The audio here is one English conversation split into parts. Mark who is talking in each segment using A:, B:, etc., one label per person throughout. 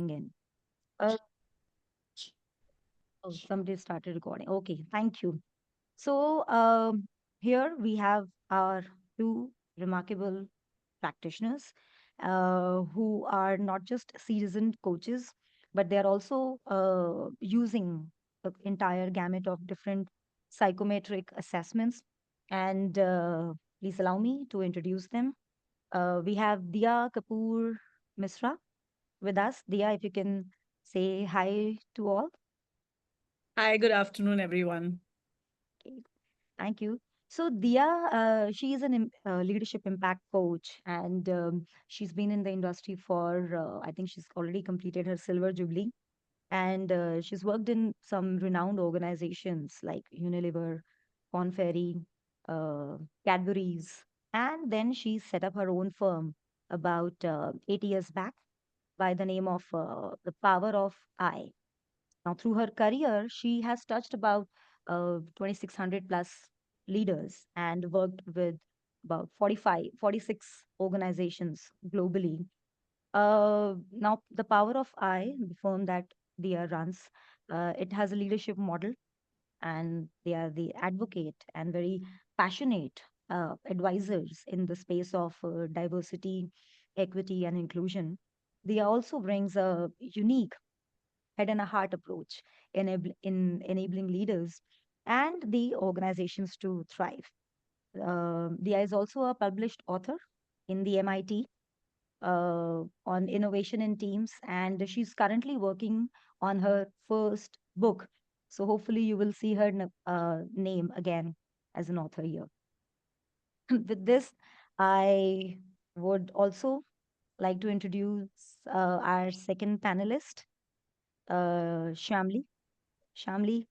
A: in. Uh, oh, somebody started recording. Okay, thank you. So here we have our two remarkable practitioners who are not just seasoned coaches, but they are also using the entire gamut of different psychometric assessments. And please allow me to introduce them. We have Dia Kapoor Misra with us. Dia, if you can say hi to all.
B: Hi, good afternoon, everyone.
A: Okay, thank you. So Dia, she is an leadership impact coach, and she's been in the industry for I think she's already completed her silver jubilee, and she's worked in some renowned organizations like Unilever, Corn Ferry, uh, Cadbury's, and then she set up her own firm about 8 years back by the name of the Power of I. Now, through her career, she has touched about 2,600 plus leaders and worked with about 46 organizations globally. Now, the Power of I, the firm that Dia runs, it has a leadership model, and they are the advocate and very passionate advisors in the space of diversity, equity, and inclusion. Dia also brings a unique head and a heart approach in enabling leaders and the organizations to thrive. Dia is also a published author in the MIT on innovation in teams, and she's currently working on her first book. So hopefully you will see her name again as an author here. With this, I would also like to introduce our second panelist, Shamli. Shamli,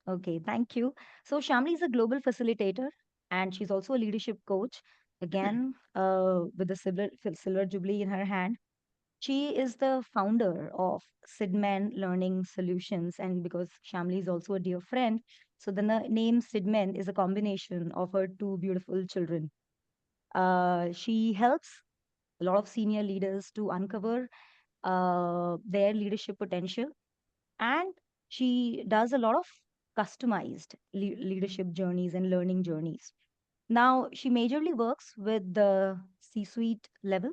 A: okay, thank you. So Shamli is a global facilitator and she's also a leadership coach. Again, with the silver jubilee in her hand. She is the founder of Sidman Learning Solutions, and because Shamli is also a dear friend, so the name Sidman is a combination of her two beautiful children. She helps a lot of senior leaders to uncover their leadership potential, and she does a lot of customized leadership journeys and learning journeys. Now, she majorly works with the C suite level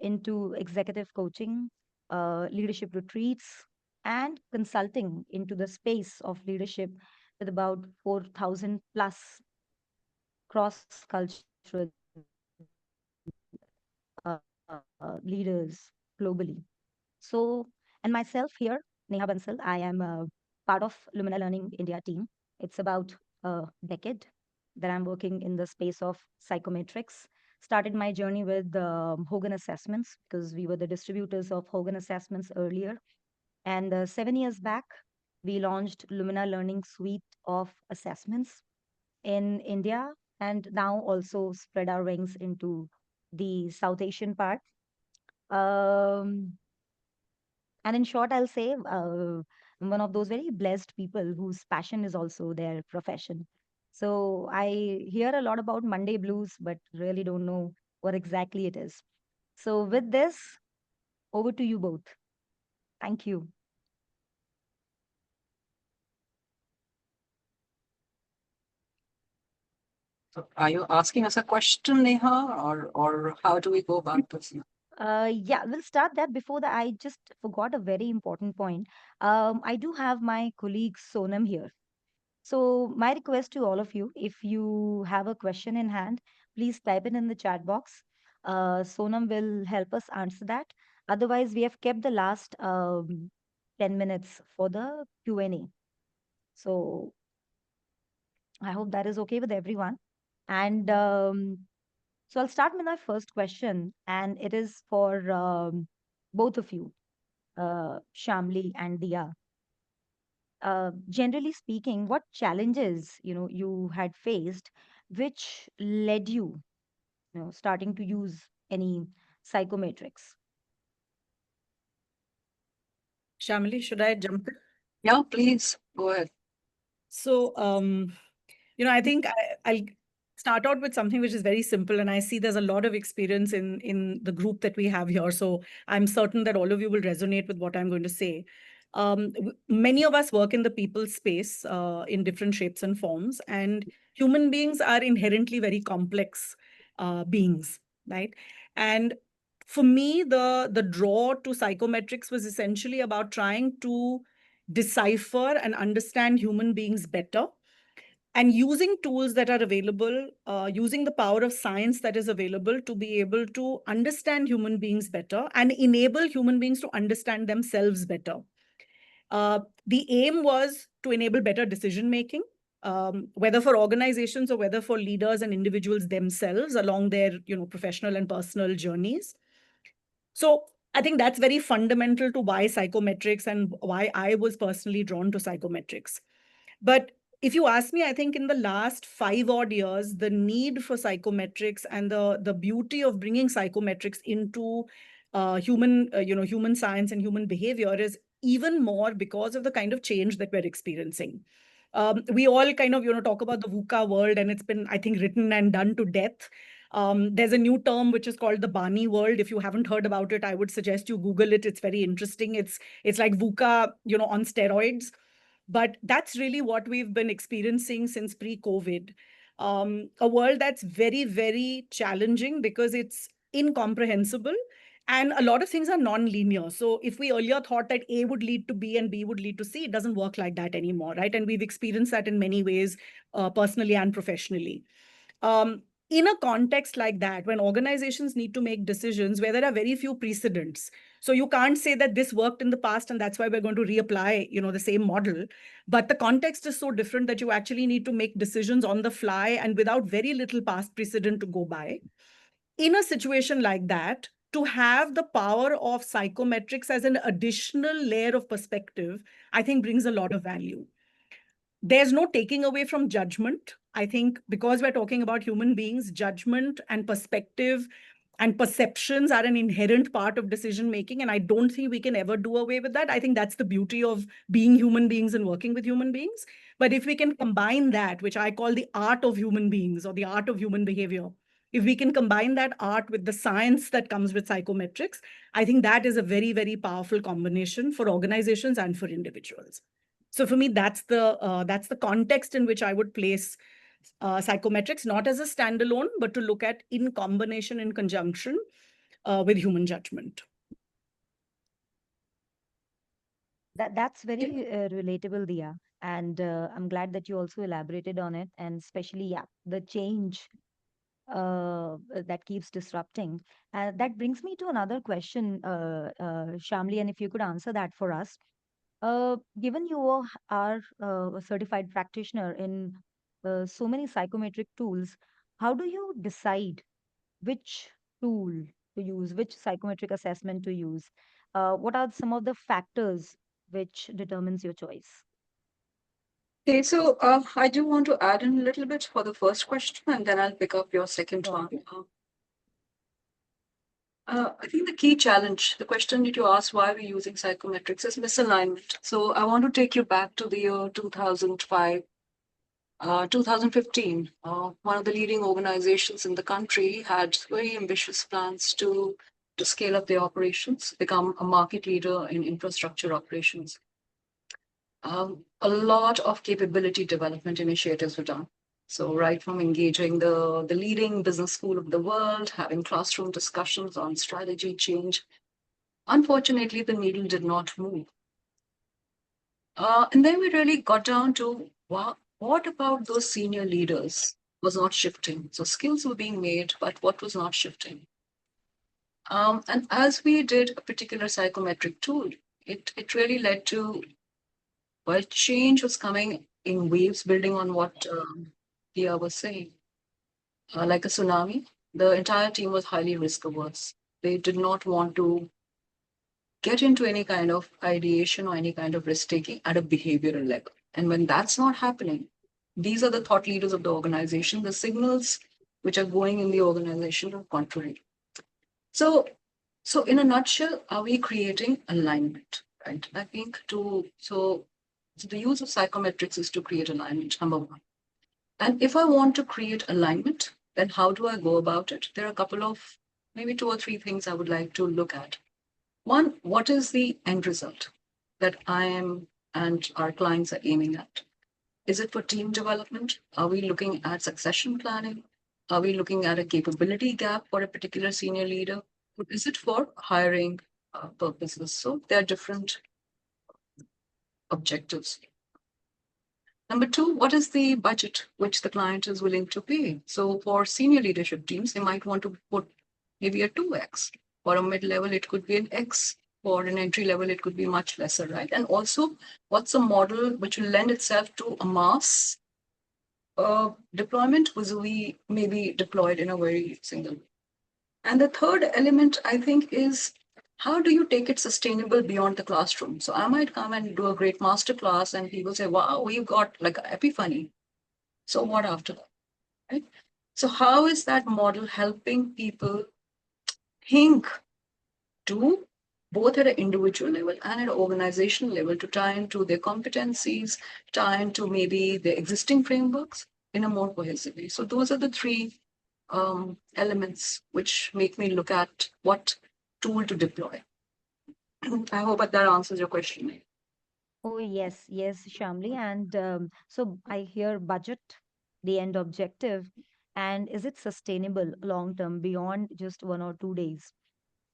A: into executive coaching, leadership retreats, and consulting into the space of leadership with about 4,000 plus cross cultural leaders globally. So, and myself here, Neha Bansal, I am part of Lumina Learning India team. It's about a decade that I'm working in the space of psychometrics. Started my journey with Hogan Assessments because we were the distributors of Hogan Assessments earlier. And 7 years back, we launched Lumina Learning Suite of assessments in India, and now also spread our wings into the South Asian part. Um, and in short, I'll say I'm one of those very blessed people whose passion is also their profession. So I hear a lot about Monday blues, but really don't know what exactly it is. So with this, over to you both. Thank you.
C: So are you asking us a question, Neha, or how do we go about this?
A: Yeah, we'll start that. Before that, I just forgot a very important point. I do have my colleague Sonam here. So, my request to all of you, if you have a question in hand, please type it in the chat box. Sonam will help us answer that. Otherwise, we have kept the last 10 minutes for the Q&A. So, I hope that is okay with everyone. And so, I'll start with my first question, and it is for both of you, Shamli and Dia. Generally speaking, what challenges you had faced, which led you starting to use any psychometrics?
B: Shamili, should I jump in?
C: Yeah, please go ahead.
B: So, I think I'll start out with something which is very simple, and I see there's a lot of experience in the group that we have here. So I'm certain that all of you will resonate with what I'm going to say. Many of us work in the people space in different shapes and forms, and human beings are inherently very complex beings, right? And for me, the draw to psychometrics was essentially about trying to decipher and understand human beings better, and using tools that are available, using the power of science that is available to be able to understand human beings better and enable human beings to understand themselves better. The aim was to enable better decision making, whether for organizations or whether for leaders and individuals themselves along their professional and personal journeys. So I think that's very fundamental to why psychometrics and why I was personally drawn to psychometrics. But if you ask me, I think in the last 5 odd years, the need for psychometrics and the beauty of bringing psychometrics into human science and human behavior is even more because of the kind of change that we're experiencing. We all kind of talk about the VUCA world, and it's been, I think, written and done to death. There's a new term which is called the Bani world. If you haven't heard about it, I would suggest you Google it. It's very interesting. It's like VUCA, on steroids. But that's really what we've been experiencing since pre-COVID. A world that's very, very challenging because it's incomprehensible. And a lot of things are non-linear. So if we earlier thought that A would lead to B and B would lead to C, it doesn't work like that anymore, right? And we've experienced that in many ways, personally and professionally. Um, in a context like that, when organizations need to make decisions where there are very few precedents, so you can't say that this worked in the past and that's why we're going to reapply, the same model. But the context is so different that you actually need to make decisions on the fly and without very little past precedent to go by. In a situation like that, to have the power of psychometrics as an additional layer of perspective, I think brings a lot of value. There's no taking away from judgment. I think because we're talking about human beings, judgment and perspective and perceptions are an inherent part of decision making. And I don't think we can ever do away with that. I think that's the beauty of being human beings and working with human beings. But if we can combine that, which I call the art of human beings or the art of human behavior, if we can combine that art with the science that comes with psychometrics, I think that is a very, very powerful combination for organizations and for individuals. So for me, that's the context in which I would place psychometrics, not as a standalone, but to look at in combination, in conjunction with human judgment.
A: That's very relatable, Dia, and I'm glad that you also elaborated on it, and especially, yeah, the change that keeps disrupting. That brings me to another question, Shamli, and if you could answer that for us. Given you are a certified practitioner in so many psychometric tools, how do you decide which tool to use, which psychometric assessment to use? What are some of the factors which determines your choice?
C: Okay, so I do want to add in a little bit for the first question, and then I'll pick up your second
A: Sure.
C: one. I think the key challenge, the question that you asked, why we're using psychometrics, is misalignment. So I want to take you back to the year 2005, 2015. One of the leading organizations in the country had very ambitious plans to scale up their operations, become a market leader in infrastructure operations. A lot of capability development initiatives were done. So right from engaging the leading business school of the world, having classroom discussions on strategy change, unfortunately, the needle did not move. And then we really got down to what about those senior leaders was not shifting. So skills were being made, but what was not shifting? And as we did a particular psychometric tool, it really led to, well, change was coming in waves, building on what Dia was saying. Like a tsunami, the entire team was highly risk averse. They did not want to get into any kind of ideation or any kind of risk taking at a behavioral level. And when that's not happening, these are the thought leaders of the organization. The signals which are going in the organization are contrary. So in a nutshell, are we creating alignment? Right. I think so the use of psychometrics is to create alignment, number one. And if I want to create alignment, then how do I go about it? There are a couple of, maybe two or three things I would like to look at. One, what is the end result that I am and our clients are aiming at? Is it for team development? Are we looking at succession planning? Are we looking at a capability gap for a particular senior leader? Or is it for hiring purposes? So there are different objectives. Number two, what is the budget which the client is willing to pay? So for senior leadership teams, they might want to put maybe a 2x. For a mid level, it could be an X. For an entry level, it could be much lesser, right? And also, what's a model which will lend itself to a mass deployment was we maybe deployed in a very single way. And the third element, I think, is how do you take it sustainable beyond the classroom? So I might come and do a great master class and people say, wow, we've got like an epiphany. So what after that? Right? So how is that model helping people think to both at an individual level and at an organizational level to tie into their competencies, tie into maybe the existing frameworks in a more cohesive way? So those are the three elements which make me look at what tool to deploy. I hope that answers your question.
A: Oh, yes, yes, Shamli. And so I hear budget, the end objective, and is it sustainable long term beyond just 1 or 2 days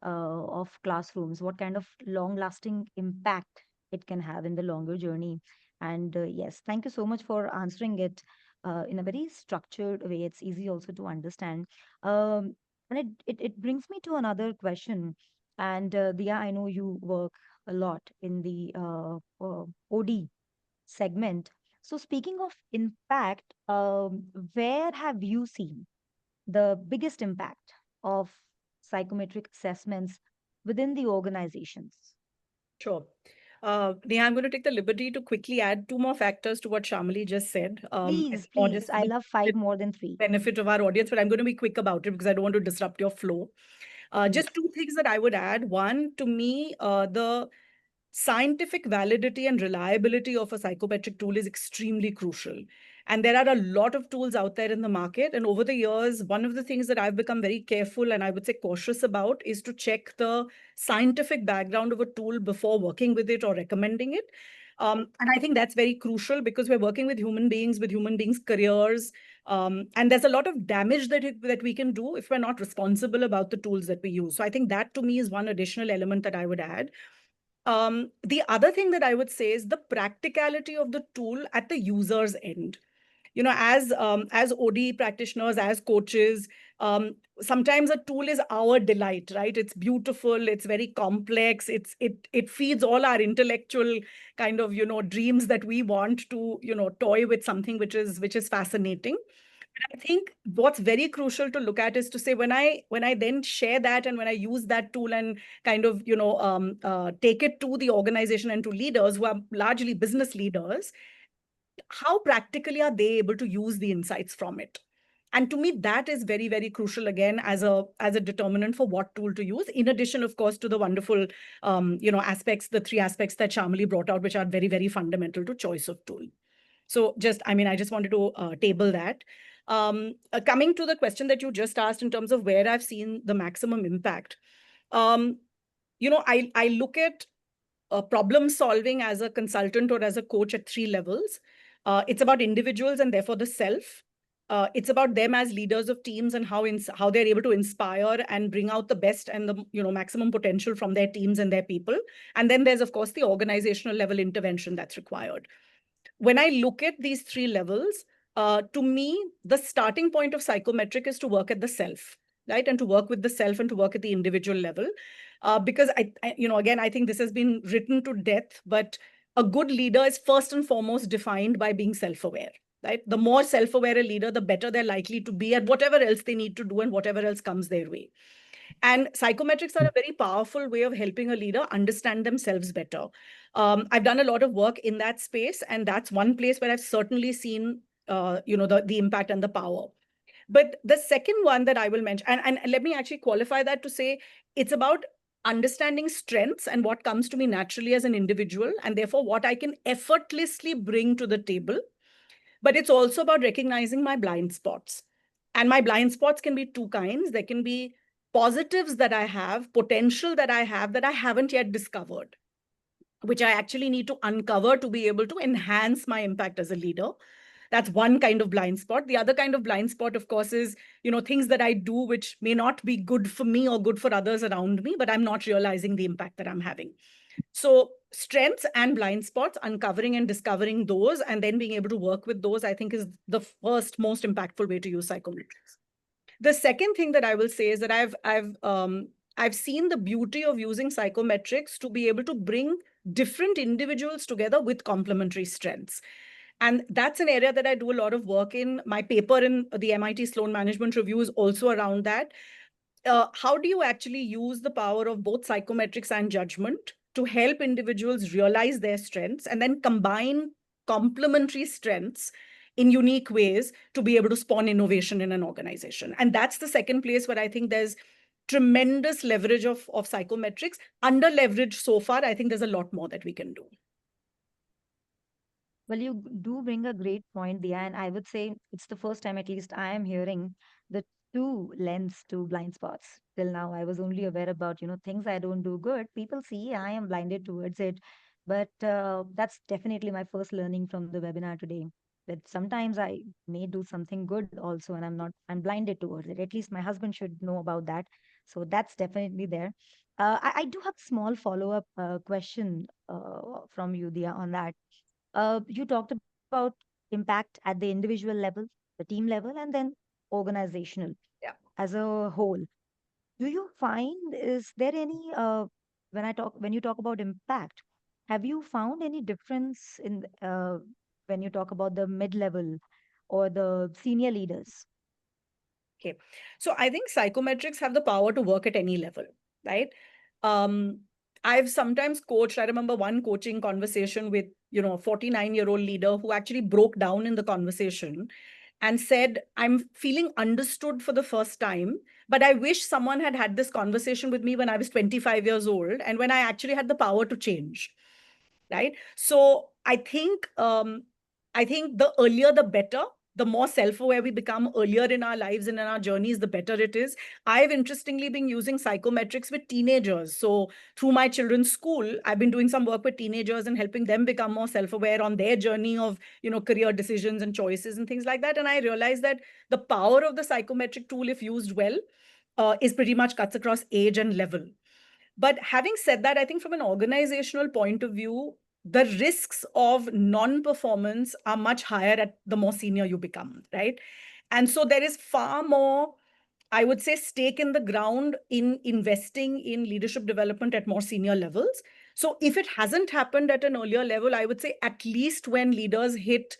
A: of classrooms? What kind of long lasting impact it can have in the longer journey? And yes, thank you so much for answering it in a very structured way. It's easy also to understand. And it brings me to another question. And Dia, I know you work a lot in the OD segment. So, speaking of impact, where have you seen the biggest impact of psychometric assessments within the organizations?
B: Sure. Neha, I'm going to take the liberty to quickly add two more factors to what Shamali just said.
A: Please,
B: It's more
A: please.
B: just for
A: I
B: the
A: love five more than three.
B: benefit of our audience, but I'm going to be quick about it because I don't want to disrupt your flow.
A: Please.
B: Just two things that I would add. One, to me, the scientific validity and reliability of a psychometric tool is extremely crucial. And there are a lot of tools out there in the market. And over the years, one of the things that I've become very careful and I would say cautious about is to check the scientific background of a tool before working with it or recommending it. And I think that's very crucial because we're working with human beings' careers. And there's a lot of damage that we can do if we're not responsible about the tools that we use. So I think that to me is one additional element that I would add. The other thing that I would say is the practicality of the tool at the user's end. You know, as OD practitioners, as coaches, sometimes a tool is our delight, right? It's beautiful, it's very complex, it feeds all our intellectual kind of, dreams that we want to, toy with something which is fascinating. I think what's very crucial to look at is to say when I then share that and when I use that tool and kind of take it to the organization and to leaders who are largely business leaders, how practically are they able to use the insights from it? And to me, that is very, very crucial again as a determinant for what tool to use. In addition, of course, to the wonderful aspects, the three aspects that Shamali brought out, which are very, very fundamental to choice of tool. So I just wanted to table that. Coming to the question that you just asked in terms of where I've seen the maximum impact, um, I look at problem solving as a consultant or as a coach at three levels. It's about individuals and therefore the self. It's about them as leaders of teams and how they're able to inspire and bring out the best and the maximum potential from their teams and their people. And then there's of course the organizational level intervention that's required. When I look at these three levels, to me, the starting point of psychometric is to work at the self, right? And to work with the self and to work at the individual level. Because again, I think this has been written to death, but a good leader is first and foremost defined by being self-aware, right? The more self-aware a leader, the better they're likely to be at whatever else they need to do and whatever else comes their way. And psychometrics are a very powerful way of helping a leader understand themselves better. I've done a lot of work in that space, and that's one place where I've certainly seen, the impact and the power. But the second one that I will mention, and let me actually qualify that to say it's about understanding strengths and what comes to me naturally as an individual, and therefore what I can effortlessly bring to the table. but it's also about recognizing my blind spots. And my blind spots can be two kinds. There can be positives that I have, potential that I have that I haven't yet discovered, which I actually need to uncover to be able to enhance my impact as a leader. That's one kind of blind spot. The other kind of blind spot, of course, is, things that I do which may not be good for me or good for others around me, but I'm not realizing the impact that I'm having. So strengths and blind spots, uncovering and discovering those, and then being able to work with those, I think is the first most impactful way to use psychometrics. The second thing that I will say is that I've seen the beauty of using psychometrics to be able to bring different individuals together with complementary strengths. And that's an area that I do a lot of work in. My paper in the MIT Sloan Management Review is also around that. How do you actually use the power of both psychometrics and judgment to help individuals realize their strengths and then combine complementary strengths in unique ways to be able to spawn innovation in an organization? And that's the second place where I think there's tremendous leverage of psychometrics. Under leveraged so far, I think there's a lot more that we can do.
A: Well, you do bring a great point, Dia, and I would say it's the first time, at least, I am hearing the two lens to blind spots. Till now, I was only aware about, things I don't do good. People see I am blinded towards it. But that's definitely my first learning from the webinar today. That sometimes I may do something good also, and I'm blinded towards it. At least my husband should know about that. So that's definitely there. I do have a small follow-up question from you, Dia, on that. You talked about impact at the individual level, the team level, and then organizational
B: Yeah.
A: as a whole. Do you find, is there any when you talk about impact, have you found any difference in when you talk about the mid level or the senior leaders?
B: Okay. So I think psychometrics have the power to work at any level, right? Um, I've sometimes coached, I remember one coaching conversation with, a 49-year-old leader who actually broke down in the conversation and said, I'm feeling understood for the first time, but I wish someone had had this conversation with me when I was 25 years old and when I actually had the power to change. Right. So I think the earlier the better. The more self-aware we become earlier in our lives and in our journeys, the better it is. I've interestingly been using psychometrics with teenagers. So through my children's school, I've been doing some work with teenagers and helping them become more self-aware on their journey of, career decisions and choices and things like that. And I realized that the power of the psychometric tool, if used well, is pretty much cuts across age and level. But having said that, I think from an organizational point of view, the risks of non-performance are much higher at the more senior you become, right? And so there is far more, I would say, stake in the ground in investing in leadership development at more senior levels. So if it hasn't happened at an earlier level, I would say at least when leaders hit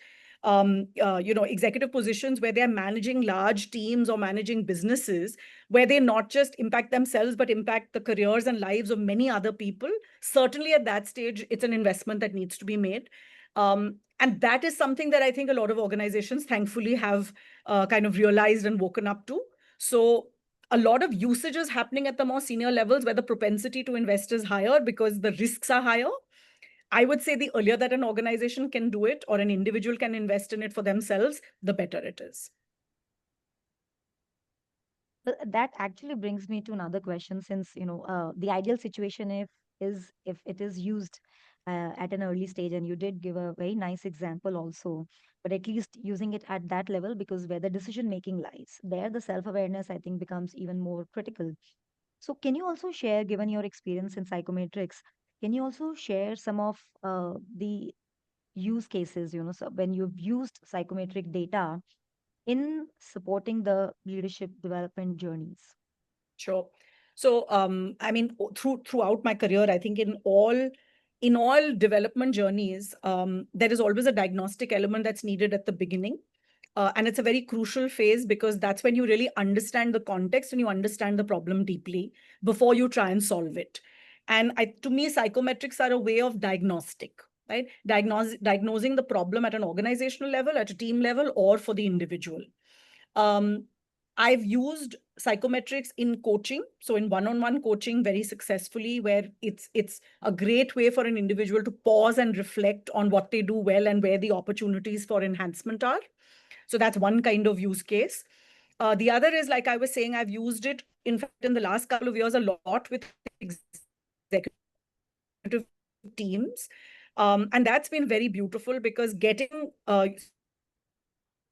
B: executive positions where they're managing large teams or managing businesses, where they not just impact themselves, but impact the careers and lives of many other people. Certainly at that stage, it's an investment that needs to be made. And that is something that I think a lot of organizations, thankfully, have kind of realized and woken up to. So a lot of usage is happening at the more senior levels where the propensity to invest is higher because the risks are higher. I would say the earlier that an organization can do it or an individual can invest in it for themselves, the better it is.
A: Well, that actually brings me to another question, since the ideal situation if it is used at an early stage, and you did give a very nice example also, but at least using it at that level, because where the decision making lies, there the self awareness, I think, becomes even more critical. So can you also share, given your experience in psychometrics, can you also share some of the use cases, so when you've used psychometric data in supporting the leadership development journeys?
B: Sure. So, I mean, throughout my career, I think in all development journeys, there is always a diagnostic element that's needed at the beginning. And it's a very crucial phase because that's when you really understand the context and you understand the problem deeply before you try and solve it. And to me, psychometrics are a way of diagnostic, right? Diagnosing the problem at an organizational level, at a team level, or for the individual. Um, I've used psychometrics in coaching, so in one-on-one coaching very successfully, where it's a great way for an individual to pause and reflect on what they do well and where the opportunities for enhancement are. So that's one kind of use case. The other is, like I was saying, I've used it, in fact, in the last couple of years a lot with executive teams. And that's been very beautiful, because getting,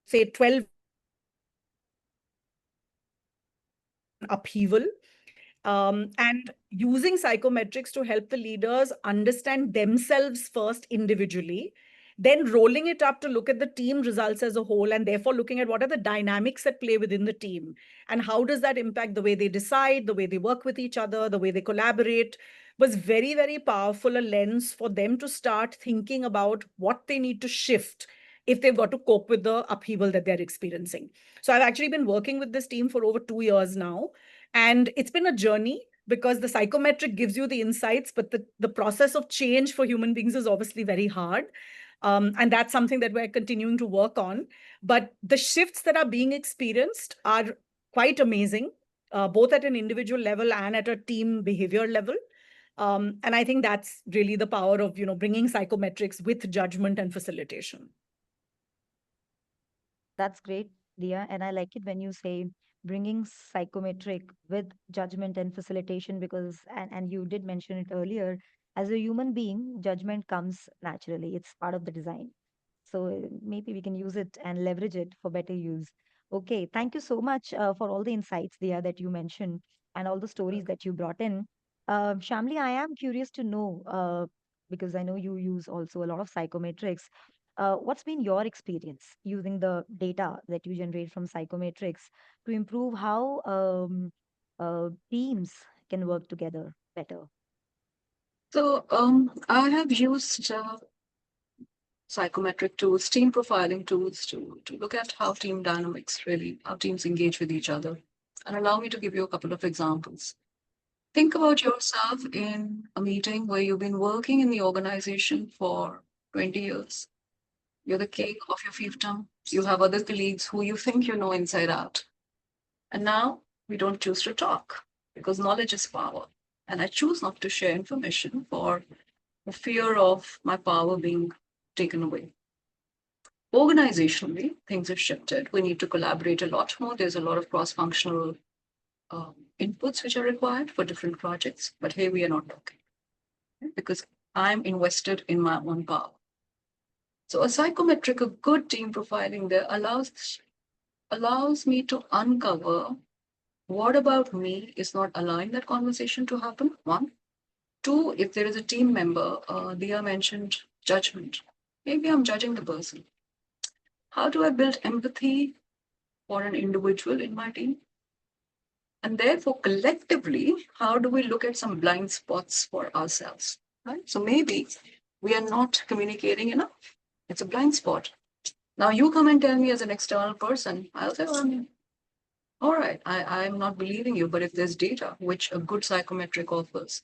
B: say, 12 upheaval, and using psychometrics to help the leaders understand themselves first individually, then rolling it up to look at the team results as a whole, and therefore looking at what are the dynamics at play within the team, and how does that impact the way they decide, the way they work with each other, the way they collaborate, was very, very powerful a lens for them to start thinking about what they need to shift if they've got to cope with the upheaval that they're experiencing. So I've actually been working with this team for over 2 years now, and it's been a journey, because the psychometric gives you the insights, but the process of change for human beings is obviously very hard. And that's something that we're continuing to work on. But the shifts that are being experienced are quite amazing, both at an individual level and at a team behavior level. And I think that's really the power of, bringing psychometrics with judgment and facilitation.
A: That's great, Dia. And I like it when you say bringing psychometric with judgment and facilitation, because, and you did mention it earlier, as a human being, judgment comes naturally. It's part of the design. So maybe we can use it and leverage it for better use. Okay, thank you so much for all the insights, Dia, that you mentioned, and all the stories that you brought in. Shamli, I am curious to know, because I know you use also a lot of psychometrics. What's been your experience using the data that you generate from psychometrics to improve how teams can work together better?
C: So I have used psychometric tools, team profiling tools to look at how team dynamics really, how teams engage with each other. And allow me to give you a couple of examples. Think about yourself in a meeting where you've been working in the organization for 20 years. You're the king of your fiefdom. You have other colleagues who you think you know inside out. And now we don't choose to talk because knowledge is power. And I choose not to share information for the fear of my power being taken away. Organizationally, things have shifted. We need to collaborate a lot more. There's a lot of cross functional inputs which are required for different projects. But here we are not talking, okay? Because I'm invested in my own power. So a psychometric, a good team profiling there allows me to uncover what about me is not allowing that conversation to happen. One. Two, if there is a team member, Dia mentioned judgment. Maybe I'm judging the person. How do I build empathy for an individual in my team? And therefore, collectively, how do we look at some blind spots for ourselves? Right? So maybe we are not communicating enough. It's a blind spot. Now you come and tell me as an external person, I'll say, well, I mean, all right, I'm not believing you, but if there's data, which a good psychometric offers,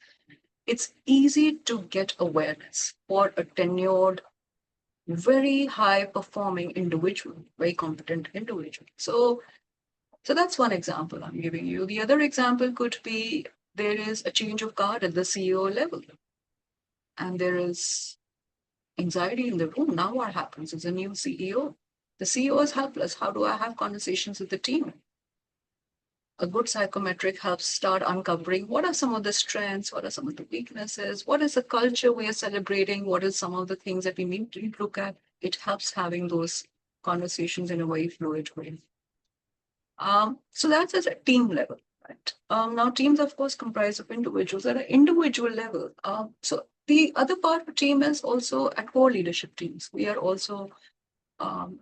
C: it's easy to get awareness for a tenured, very high performing individual, very competent individual. So that's one example I'm giving you. The other example could be there is a change of guard at the CEO level, and there is anxiety in the room. Now, what happens is a new CEO. The CEO is helpless. How do I have conversations with the team? A good psychometric helps start uncovering what are some of the strengths, what are some of the weaknesses, what is the culture we are celebrating, what is some of the things that we need to look at. It helps having those conversations in a very fluid way. So that's at a team level, right? Now, teams, of course, comprise of individuals at an individual level. So the other part of the team is also at core leadership teams. We are also um,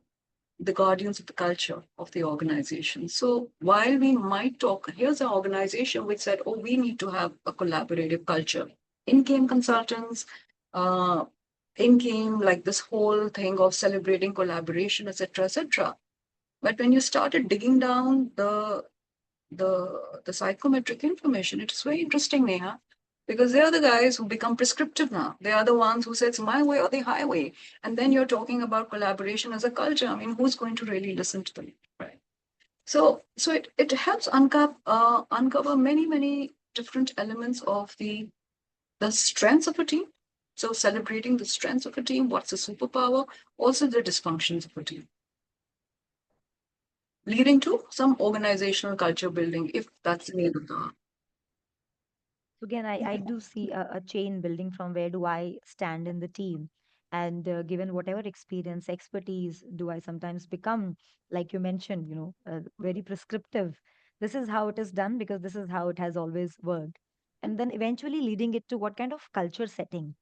C: the guardians of the culture of the organization. So while we might talk, here's an organization which said, oh, we need to have a collaborative culture. In-game consultants, uh, in-game, like this whole thing of celebrating collaboration, etc., etc. But when you started digging down the psychometric information, it's very interesting, Neha, because they are the guys who become prescriptive now. They are the ones who say it's my way or the highway. And then you're talking about collaboration as a culture. I mean, who's going to really listen to them, right? So it helps uncover many different elements of the strengths of a team. So celebrating the strengths of a team, what's the superpower, also the dysfunctions of a team, leading to some organizational culture building, if that's the need of the.
A: So again, I do see a chain building from where do I stand in the team. And given whatever experience, expertise, do I sometimes become, like you mentioned, very prescriptive. This is how it is done because this is how it has always worked. And then eventually leading it to what kind of culture setting,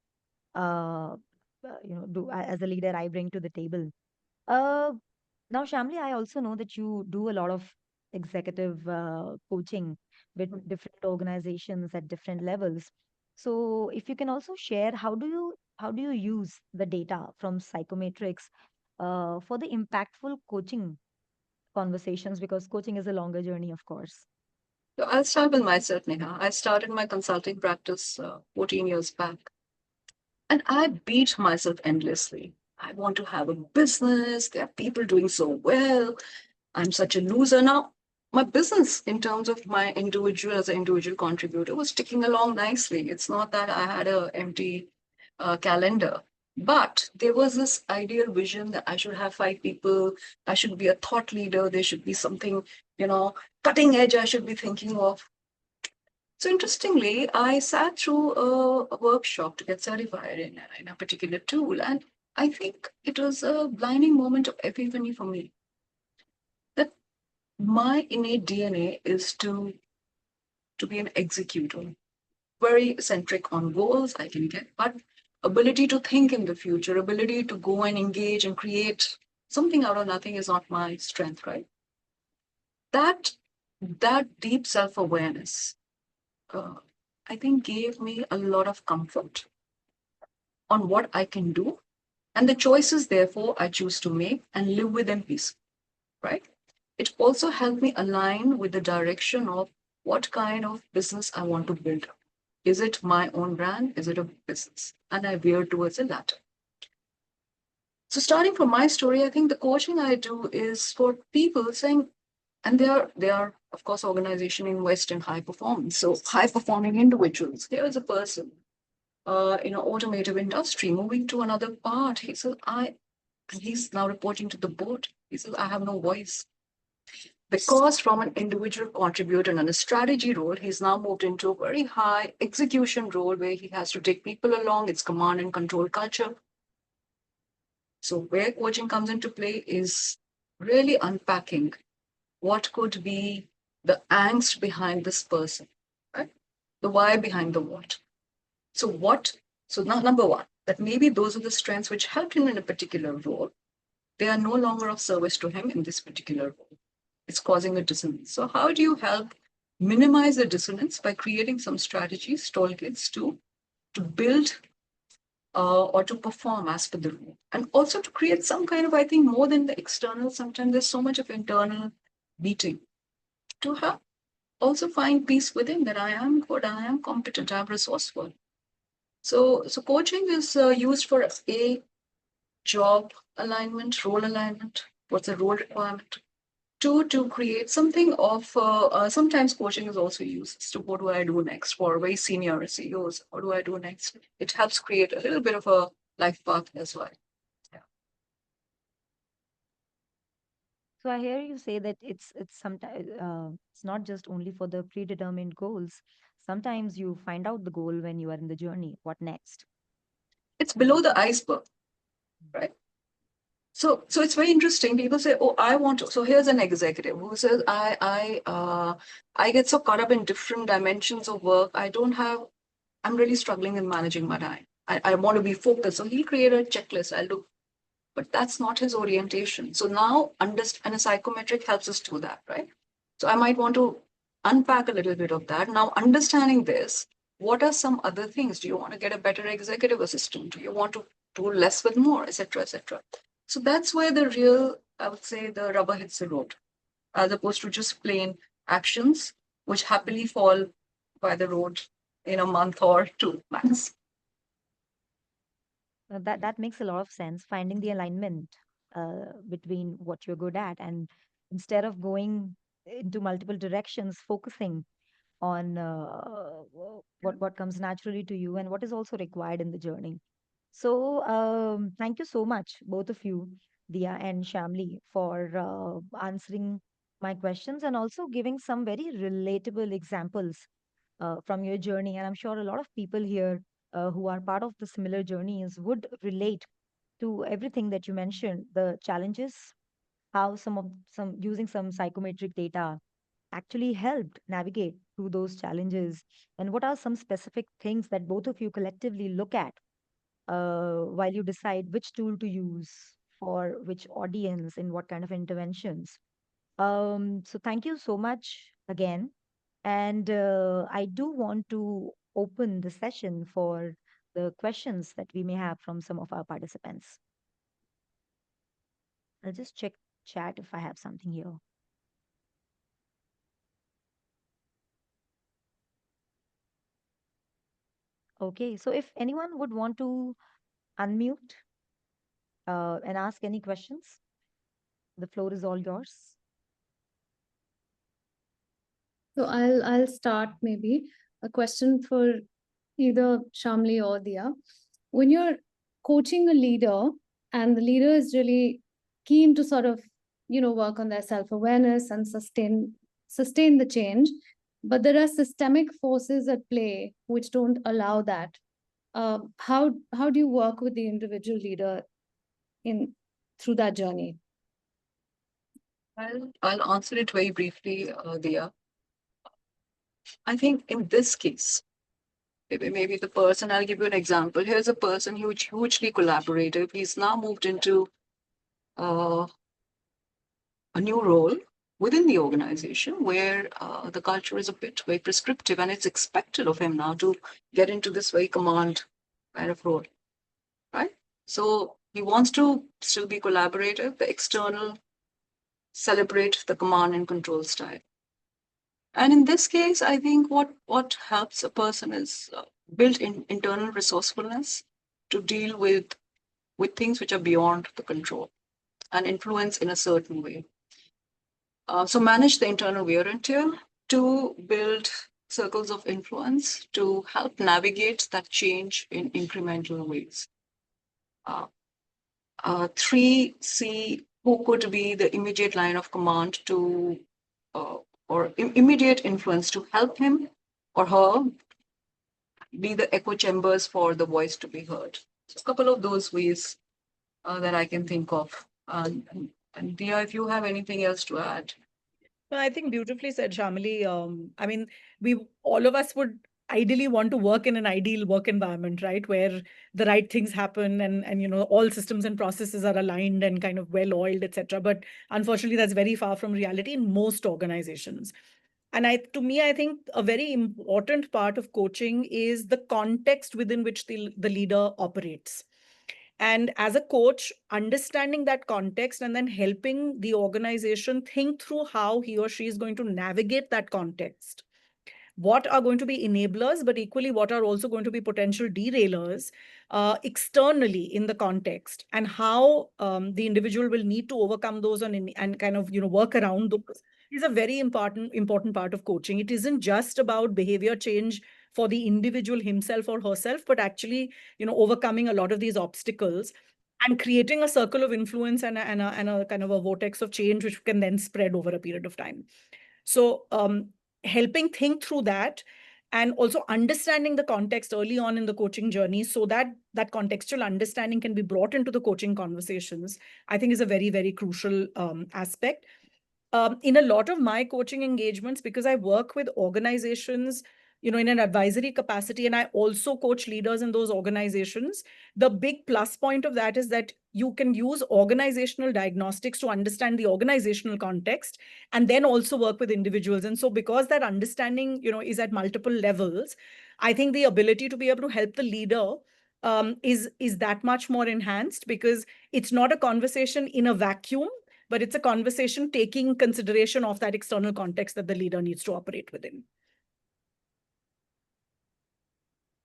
A: uh, as a leader, I bring to the table. Uh, Now, Shamli, I also know that you do a lot of executive coaching with different organizations at different levels. So, if you can also share, how do you use the data from Psychometrics for the impactful coaching conversations? Because coaching is a longer journey, of course.
C: So I'll start with myself, Neha. I started my consulting practice 14 years back, and I beat myself endlessly. I want to have a business. There are people doing so well. I'm such a loser now. My business, in terms of my individual as an individual contributor, was ticking along nicely. It's not that I had a empty calendar, but there was this ideal vision that I should have 5 people. I should be a thought leader. There should be something, you know, cutting edge. I should be thinking of. So interestingly, I sat through a workshop to get certified in a particular tool, and I think it was a blinding moment of epiphany for me that my innate DNA is to be an executor, very centric on goals I can get, but ability to think in the future, ability to go and engage and create something out of nothing is not my strength, right? That that deep self-awareness, uh, I think, gave me a lot of comfort on what I can do and the choices, therefore, I choose to make and live within peace, right? It also helped me align with the direction of what kind of business I want to build. Is it my own brand? Is it a business? And I veer towards the latter. So starting from my story, I think the coaching I do is for people saying, and they are of course organization invest in high performance. So high performing individuals. Here is a person in an automotive industry moving to another part. He says, and he's now reporting to the board. He says, I have no voice. Because from an individual contributor and a strategy role, he's now moved into a very high execution role where he has to take people along. It's command and control culture. So, where coaching comes into play is really unpacking what could be the angst behind this person, right? The why behind the what. So, so now, number one, that maybe those are the strengths which helped him in a particular role. They are no longer of service to him in this particular role. It's causing a dissonance. So, how do you help minimize the dissonance by creating some strategies, toolkits to build or to perform as per the rule, and also to create some kind of, I think, more than the external. Sometimes there's so much of internal beating to have. Also find peace within that I am good, I am competent, I'm resourceful. So coaching is used for a job alignment, role alignment. What's the role requirement? Two, to create something of, sometimes coaching is also used as to what do I do next for very senior CEOs. What do I do next? It helps create a little bit of a life path as well. Yeah.
A: So I hear you say that it's sometimes it's not just only for the predetermined goals. Sometimes you find out the goal when you are in the journey. What next?
C: It's below the iceberg, right? So it's very interesting. People say, "Oh, I want to." So here's an executive who says, I get so caught up in different dimensions of work. I don't have. I'm really struggling in managing my time. I want to be focused. So he'll create a checklist. I'll do, but that's not his orientation. So now, understand, and a psychometric helps us do that, right? So I might want to unpack a little bit of that. Now, understanding this, what are some other things? Do you want to get a better executive assistant? Do you want to do less with more, etc., etc.? So that's where the real, I would say, the rubber hits the road, as opposed to just plain actions which happily fall by the road in a month or two max.
A: That makes a lot of sense. Finding the alignment between what you're good at and instead of going into multiple directions, focusing on what comes naturally to you and what is also required in the journey. So, thank you so much, both of you, Dia and Shamli, for answering my questions and also giving some very relatable examples from your journey. And I'm sure a lot of people here who are part of the similar journeys would relate to everything that you mentioned, the challenges, how some using some psychometric data actually helped navigate through those challenges, and what are some specific things that both of you collectively look at while you decide which tool to use for which audience in what kind of interventions. So thank you so much again. And I do want to open the session for the questions that we may have from some of our participants. I'll just check chat if I have something here. Okay, so if anyone would want to unmute and ask any questions, the floor is all yours.
D: So I'll start maybe a question for either Shamli or Dia. When you're coaching a leader and the leader is really keen to sort of, work on their self-awareness and sustain the change, but there are systemic forces at play which don't allow that. How do you work with the individual leader in through that journey?
C: I'll answer it very briefly, Dia. I think in this case, maybe the person, I'll give you an example. Here's a person hugely collaborative. He's now moved into uh, a new role within the organization where the culture is a bit very prescriptive and it's expected of him now to get into this very command kind of role, right? So he wants to still be collaborative, the external celebrate the command and control style. And in this case, I think what helps a person is built in internal resourcefulness to deal with things which are beyond the control and influence in a certain way. So manage the internal wear and tear to build circles of influence to help navigate that change in incremental ways. Uh, 3C, who could be the immediate line of command to uh, or immediate influence to help him or her be the echo chambers for the voice to be heard. So a couple of those ways that I can think of. And Dia, if you have anything else to add.
B: No, I think beautifully said, Shamali. I mean, we all of us would ideally want to work in an ideal work environment, right, where the right things happen and all systems and processes are aligned and kind of well oiled, etc. But unfortunately, that's very far from reality in most organizations. And to me, I think a very important part of coaching is the context within which the leader operates. And as a coach, understanding that context and then helping the organization think through how he or she is going to navigate that context. What are going to be enablers, but equally, what are also going to be potential derailers externally in the context, and how the individual will need to overcome those and kind of work around those is a very important part of coaching. It isn't just about behavior change for the individual himself or herself, but actually overcoming a lot of these obstacles and creating a circle of influence and a kind of a vortex of change which can then spread over a period of time. So helping think through that and also understanding the context early on in the coaching journey so that that contextual understanding can be brought into the coaching conversations, I think is a very, very crucial aspect. In a lot of my coaching engagements, because I work with organizations, in an advisory capacity, and I also coach leaders in those organizations, the big plus point of that is that you can use organizational diagnostics to understand the organizational context and then also work with individuals. And so because that understanding, is at multiple levels, I think the ability to be able to help the leader is that much more enhanced because it's not a conversation in a vacuum, but it's a conversation taking consideration of that external context that the leader needs to operate within.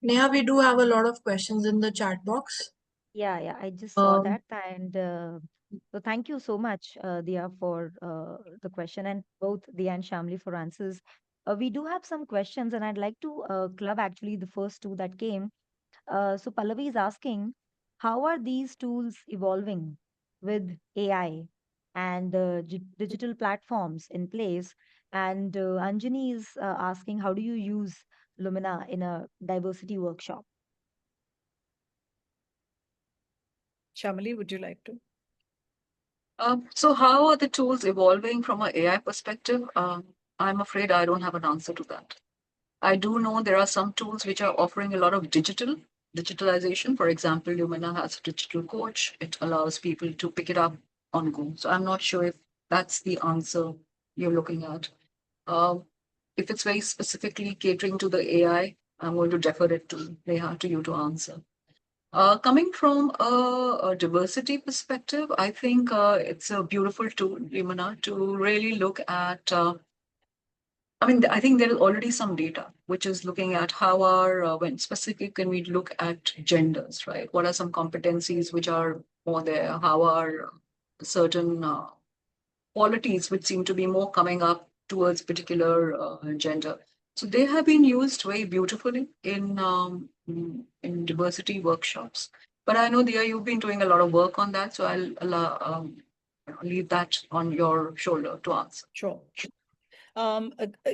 E: Neha, we do have a lot of questions in the chat box.
A: Yeah, I just saw that. And So thank you so much, Dia, for the question, and both Dia and Shamli for answers. We do have some questions, and I'd like to club actually the first two that came. So Pallavi is asking, how are these tools evolving with AI and digital platforms in place? And Anjani is asking, how do you use Lumina in a diversity workshop?
B: Shamali, would you like to?
C: So how are the tools evolving from an AI perspective? I'm afraid I don't have an answer to that. I do know there are some tools which are offering a lot of digitalization. For example, Lumina has a digital coach. It allows people to pick it up on go. So I'm not sure if that's the answer you're looking at. Um, if it's very specifically catering to the AI, I'm going to defer it to Neha, to you to answer. Coming from a diversity perspective, I think it's a beautiful tool, Rimana, to really look at. I mean, I think there is already some data which is looking at how are, when specific, can we look at genders, right? What are some competencies which are more there? How are certain qualities which seem to be more coming up towards particular gender? So they have been used very beautifully in diversity workshops. But I know, Dia, you've been doing a lot of work on that, so I'll allow, leave that on your shoulder to answer.
B: Sure.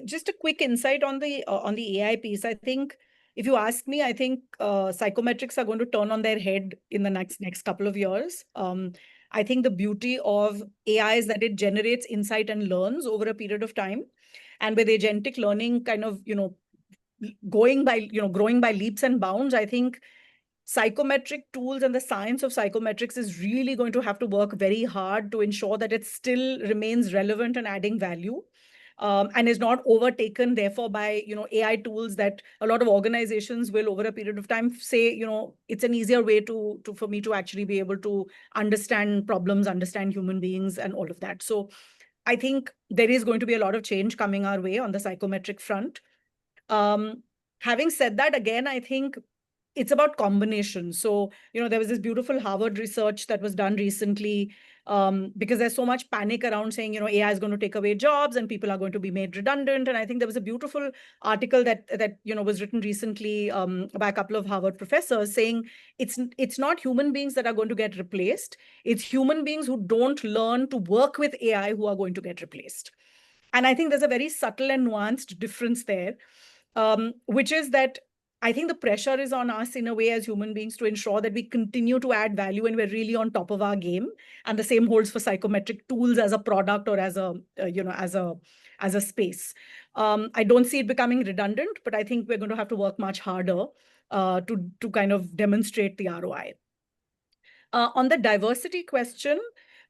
B: Just a quick insight on the AI piece. I think if you ask me, I think psychometrics are going to turn on their head in the next couple of years. I think the beauty of AI is that it generates insight and learns over a period of time, and with agentic learning, kind of growing by leaps and bounds. I think psychometric tools and the science of psychometrics is really going to have to work very hard to ensure that it still remains relevant and adding value, and is not overtaken therefore by AI tools that a lot of organizations will over a period of time say it's an easier way to for me to actually be able to understand problems, understand human beings, and all of that. So I think there is going to be a lot of change coming our way on the psychometric front. um, Having said that, again, I think it's about combination. So, there was this beautiful Harvard research that was done recently, because there's so much panic around saying, AI is going to take away jobs and people are going to be made redundant. And I think there was a beautiful article that was written recently by a couple of Harvard professors saying it's not human beings that are going to get replaced. It's human beings who don't learn to work with AI who are going to get replaced. And I think there's a very subtle and nuanced difference there, which is that I think the pressure is on us in a way as human beings to ensure that we continue to add value and we're really on top of our game. And the same holds for psychometric tools as a product or as a as a space. I don't see it becoming redundant, but I think we're going to have to work much harder to kind of demonstrate the ROI. On the diversity question,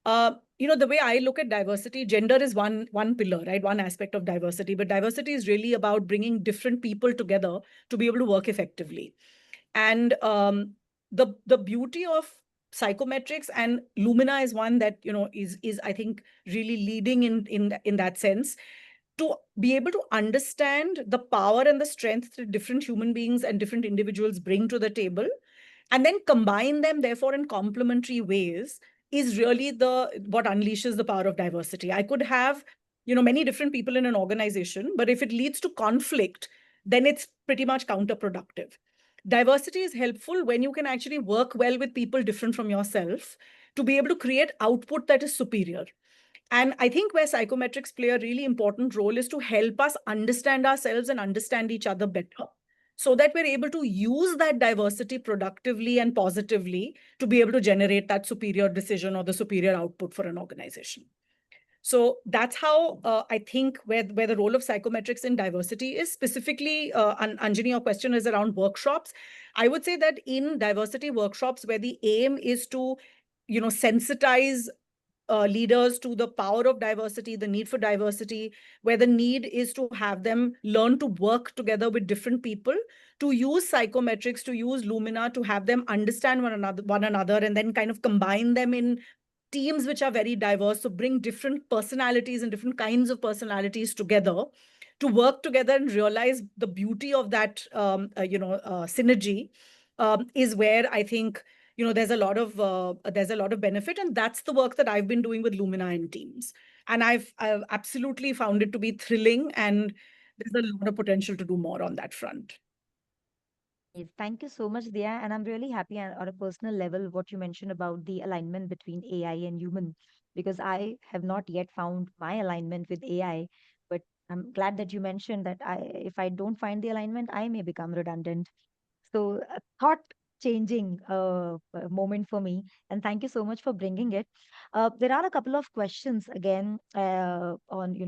B: the way I look at diversity, gender is one pillar, right? One aspect of diversity, but diversity is really about bringing different people together to be able to work effectively. And the beauty of psychometrics, and Lumina is one that is I think really leading in that sense, to be able to understand the power and the strength that different human beings and different individuals bring to the table, and then combine them therefore in complementary ways, is really the what unleashes the power of diversity. I could have many different people in an organization, but if it leads to conflict, then it's pretty much counterproductive. Diversity is helpful when you can actually work well with people different from yourself to be able to create output that is superior. And I think where psychometrics play a really important role is to help us understand ourselves and understand each other better, so that we're able to use that diversity productively and positively to be able to generate that superior decision or the superior output for an organization. So that's how I think where the role of psychometrics in diversity is specifically. Anjani, your question is around workshops. I would say that in diversity workshops, where the aim is to sensitize leaders to the power of diversity, the need for diversity, where the need is to have them learn to work together with different people, to use psychometrics, to use Lumina, to have them understand one another, and then kind of combine them in teams which are very diverse. So bring different personalities and different kinds of personalities together to work together and realize the beauty of that synergy, is where I think there's a lot of benefit, and that's the work that I've been doing with Lumina and teams. And I've absolutely found it to be thrilling, and there's a lot of potential to do more on that front.
A: Yes, thank you so much, Dia. And I'm really happy on a personal level what you mentioned about the alignment between AI and human, because I have not yet found my alignment with AI. But I'm glad that you mentioned that if I don't find the alignment, I may become redundant. So a thought changing moment for me. And thank you so much for bringing it. There are a couple of questions again on,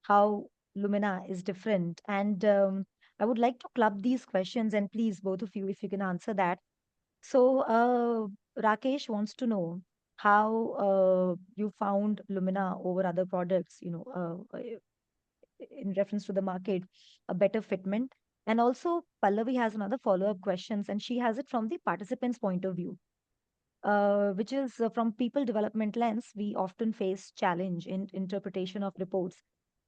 A: how Lumina is different. And I would like to club these questions, and please, both of you, if you can answer that. So, Rakesh wants to know how you found Lumina over other products, in reference to the market, a better fitment. And also, Pallavi has another follow-up questions, and she has it from the participant's point of view, which is from people development lens. We often face challenge in interpretation of reports,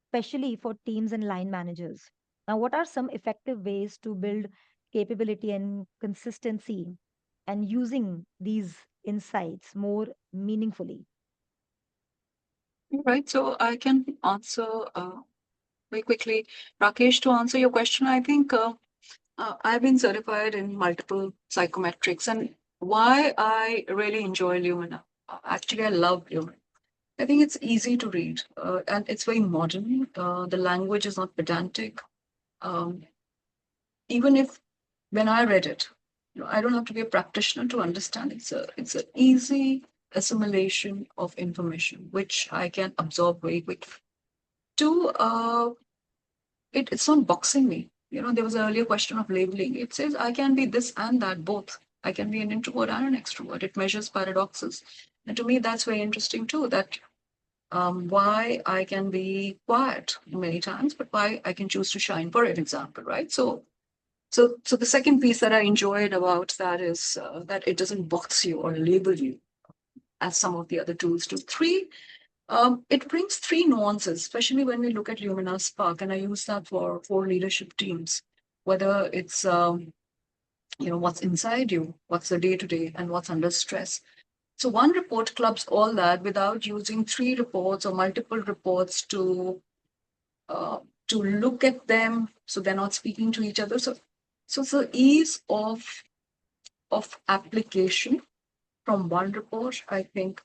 A: especially for teams and line managers. Now, what are some effective ways to build capability and consistency and using these insights more meaningfully?
C: Right. So I can answer very quickly. Rakesh, to answer your question, I think I've been certified in multiple psychometrics, and why I really enjoy Lumina. Actually, I love Lumina. I think it's easy to read, and it's very modern. The language is not pedantic. Um, Even if when I read it, I don't have to be a practitioner to understand. It's an easy assimilation of information which I can absorb very quickly. Two, it's not boxing me. There was an earlier question of labeling. It says I can be this and that both. I can be an introvert and an extrovert. It measures paradoxes. And to me, that's very interesting too, that why I can be quiet many times, but why I can choose to shine, for an example, right? So the second piece that I enjoyed about that is that it doesn't box you or label you as some of the other tools do. Three, it brings three nuances, especially when we look at Lumina Spark, and I use that for leadership teams, whether it's what's inside you, what's the day to day, and what's under stress. So one report clubs all that without using three reports or multiple reports uh, to look at them, so they're not speaking to each other. So the ease of application from one report, I think,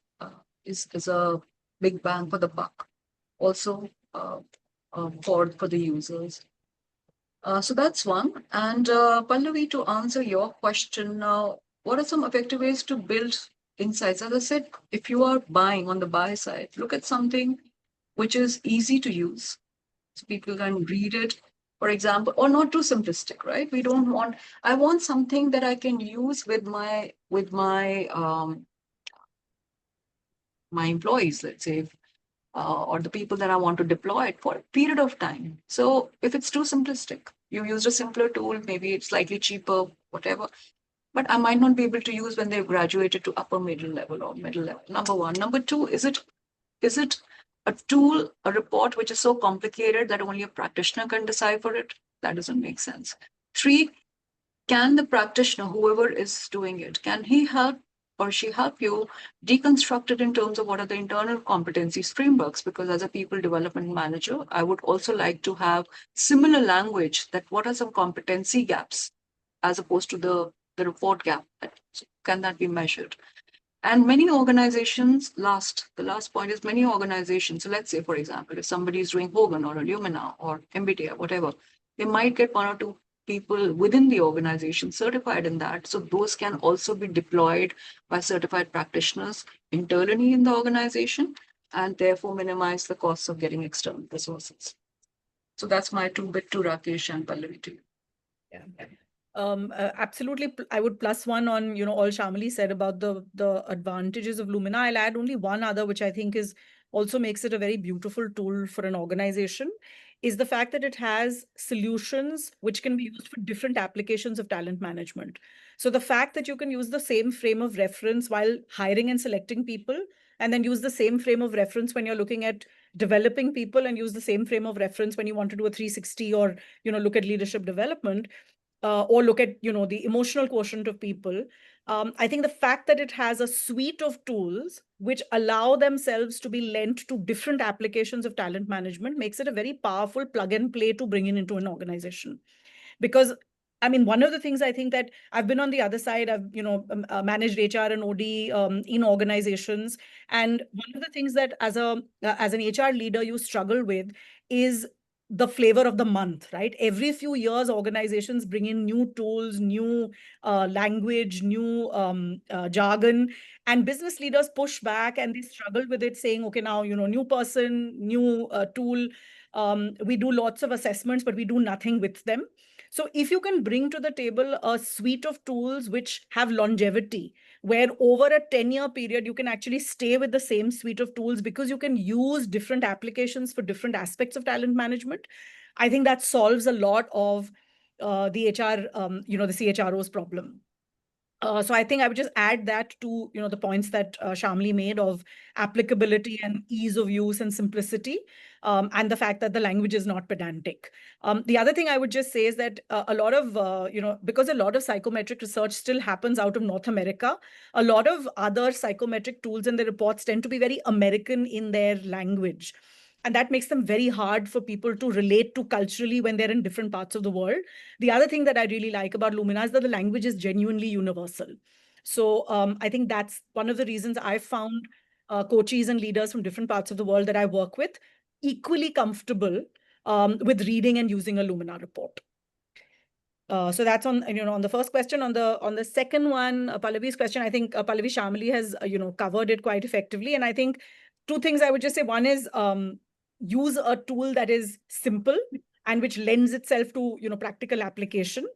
C: is a big bang for the buck. Also, for the users. So that's one. And Pallavi, to answer your question now, what are some effective ways to build insights? As I said, if you are buying on the buy side, look at something which is easy to use, so people can read it, for example, or not too simplistic, right? We don't want. I want something that I can use with my employees, let's say, or the people that I want to deploy it for a period of time. So if it's too simplistic, you used a simpler tool, maybe it's slightly cheaper, whatever. But I might not be able to use when they've graduated to upper middle level or middle level. Number one. Number two, is it a tool, a report which is so complicated that only a practitioner can decipher it? That doesn't make sense. Three, can the practitioner, whoever is doing it, can he help or she help you deconstruct it in terms of what are the internal competencies frameworks? Because as a people development manager, I would also like to have similar language that what are some competency gaps as opposed to the report gap. Can that be measured? And many organizations, the last point is many organizations. So let's say, for example, if somebody is doing Hogan or Illumina or MBTI, whatever, they might get one or two people within the organization certified in that. So those can also be deployed by certified practitioners internally in the organization and therefore minimize the costs of getting external resources. So that's my two bit to Rakesh and Pallavi to you.
B: Yeah. Absolutely. I would plus one on, all Shamali said about the advantages of Lumina. I'll add only one other, which I think is also makes it a very beautiful tool for an organization, is the fact that it has solutions which can be used for different applications of talent management. So the fact that you can use the same frame of reference while hiring and selecting people, and then use the same frame of reference when you're looking at developing people, and use the same frame of reference when you want to do a 360 or, look at leadership development, or look at, the emotional quotient of people. I think the fact that it has a suite of tools which allow themselves to be lent to different applications of talent management makes it a very powerful plug and play to bring in into an organization. Because I mean, one of the things I think that I've been on the other side, I've managed HR and OD in organizations, and one of the things that as an HR leader you struggle with is the flavor of the month, right? Every few years, organizations bring in new tools, new language, new jargon, and business leaders push back and they struggle with it, saying, okay, now, new person, new tool. We do lots of assessments, but we do nothing with them. So if you can bring to the table a suite of tools which have longevity, where over a 10-year period, you can actually stay with the same suite of tools because you can use different applications for different aspects of talent management, I think that solves a lot of the HR, the CHRO's problem. So I think I would just add that to the points that Shamli made of applicability and ease of use and simplicity, and the fact that the language is not pedantic. The other thing I would just say is that a lot of because a lot of psychometric research still happens out of North America, a lot of other psychometric tools and the reports tend to be very American in their language. And that makes them very hard for people to relate to culturally when they're in different parts of the world. The other thing that I really like about Lumina is that the language is genuinely universal. So I think that's one of the reasons I found coaches and leaders from different parts of the world that I work with equally comfortable with reading and using a Lumina report. So that's on the first question. On the second one, Pallavi's question, I think Pallavi Shamali has covered it quite effectively. And I think two things I would just say. One is use a tool that is simple and which lends itself to practical application.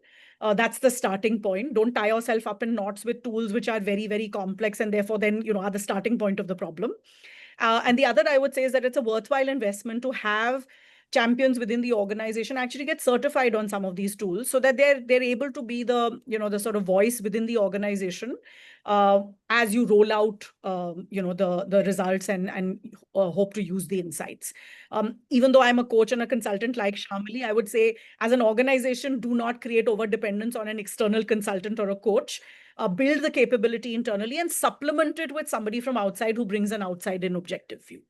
B: That's the starting point. Don't tie yourself up in knots with tools which are very, very complex and therefore then are the starting point of the problem. And the other I would say is that it's a worthwhile investment to have champions within the organization actually get certified on some of these tools so that they're able to be the sort of voice within the organization as you roll out the results and hope to use the insights. Even though I'm a coach and a consultant like Shamali, I would say as an organization, do not create over dependence on an external consultant or a coach. Build the capability internally and supplement it with somebody from outside who brings an outside and objective view.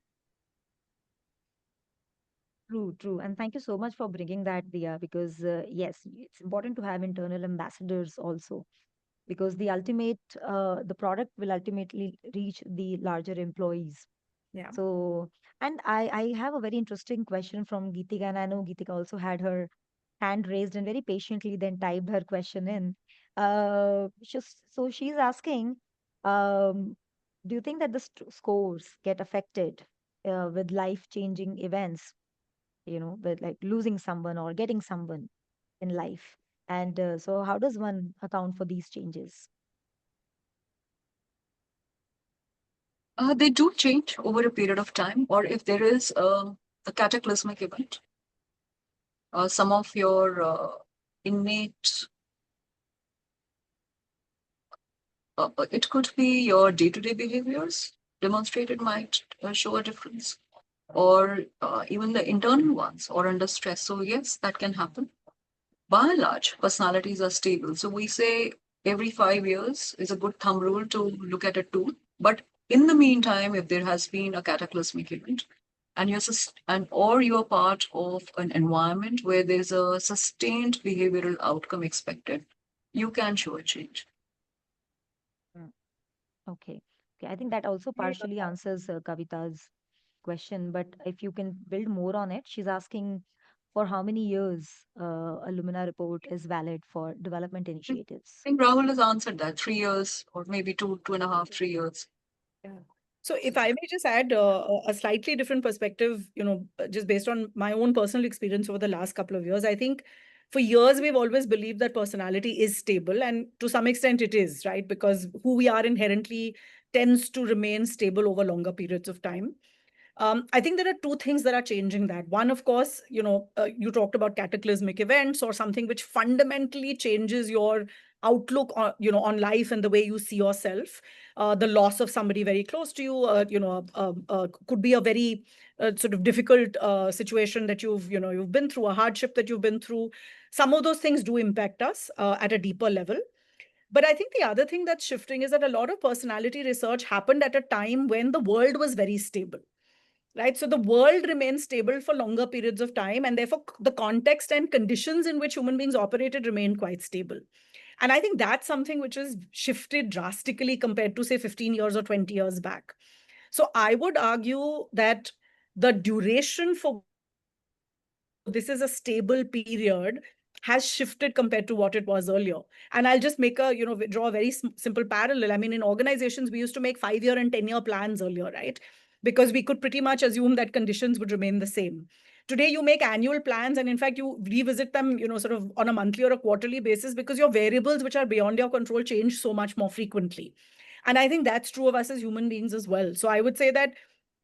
A: True, true. And thank you so much for bringing that, Dia, because yes, it's important to have internal ambassadors also, because the product will ultimately reach the larger employees.
B: Yeah.
A: So, and I have a very interesting question from Geetika, and I know Geetika also had her hand raised and very patiently then typed her question in. So she's asking, um, do you think that the scores get affected with life-changing events, with like losing someone or getting someone in life? And so how does one account for these changes?
C: They do change over a period of time, or if there is a cataclysmic event, some of your innate, it could be your day-to-day behaviors demonstrated might show a difference, or even the internal ones or under stress. So yes, that can happen. By and large, personalities are stable. So we say every 5 years is a good thumb rule to look at a tool. But in the meantime, if there has been a cataclysmic event and or you're part of an environment where there's a sustained behavioral outcome expected, you can show a change.
A: Mm, Okay. Okay. I think that also partially answers Kavita's question, but if you can build more on it, she's asking for how many years a Lumina report is valid for development
C: I
A: initiatives.
C: think Rahul has answered that 3 years or maybe 2.5, 3 years.
B: Yeah. So if I may just add a slightly different perspective, just based on my own personal experience over the last couple of years, I think for years we've always believed that personality is stable, and to some extent it is, right? Because who we are inherently tends to remain stable over longer periods of time. I think there are two things that are changing that. One, of course, you talked about cataclysmic events or something which fundamentally changes your outlook on, on life and the way you see yourself. The loss of somebody very close to you, could be a very sort of difficult situation that you've been through, a hardship that you've been through. Some of those things do impact us at a deeper level. But I think the other thing that's shifting is that a lot of personality research happened at a time when the world was very stable, right? So the world remains stable for longer periods of time, and therefore the context and conditions in which human beings operated remained quite stable. And I think that's something which has shifted drastically compared to, say, 15 years or 20 years back. So I would argue that the duration for which this is a stable period has shifted compared to what it was earlier. And I'll just make draw a very simple parallel. I mean, in organizations, we used to make 5-year and 10-year plans earlier, right? Because we could pretty much assume that conditions would remain the same. Today, you make annual plans, and in fact, you revisit them, sort of on a monthly or a quarterly basis, because your variables, which are beyond your control, change so much more frequently. And I think that's true of us as human beings as well. So I would say that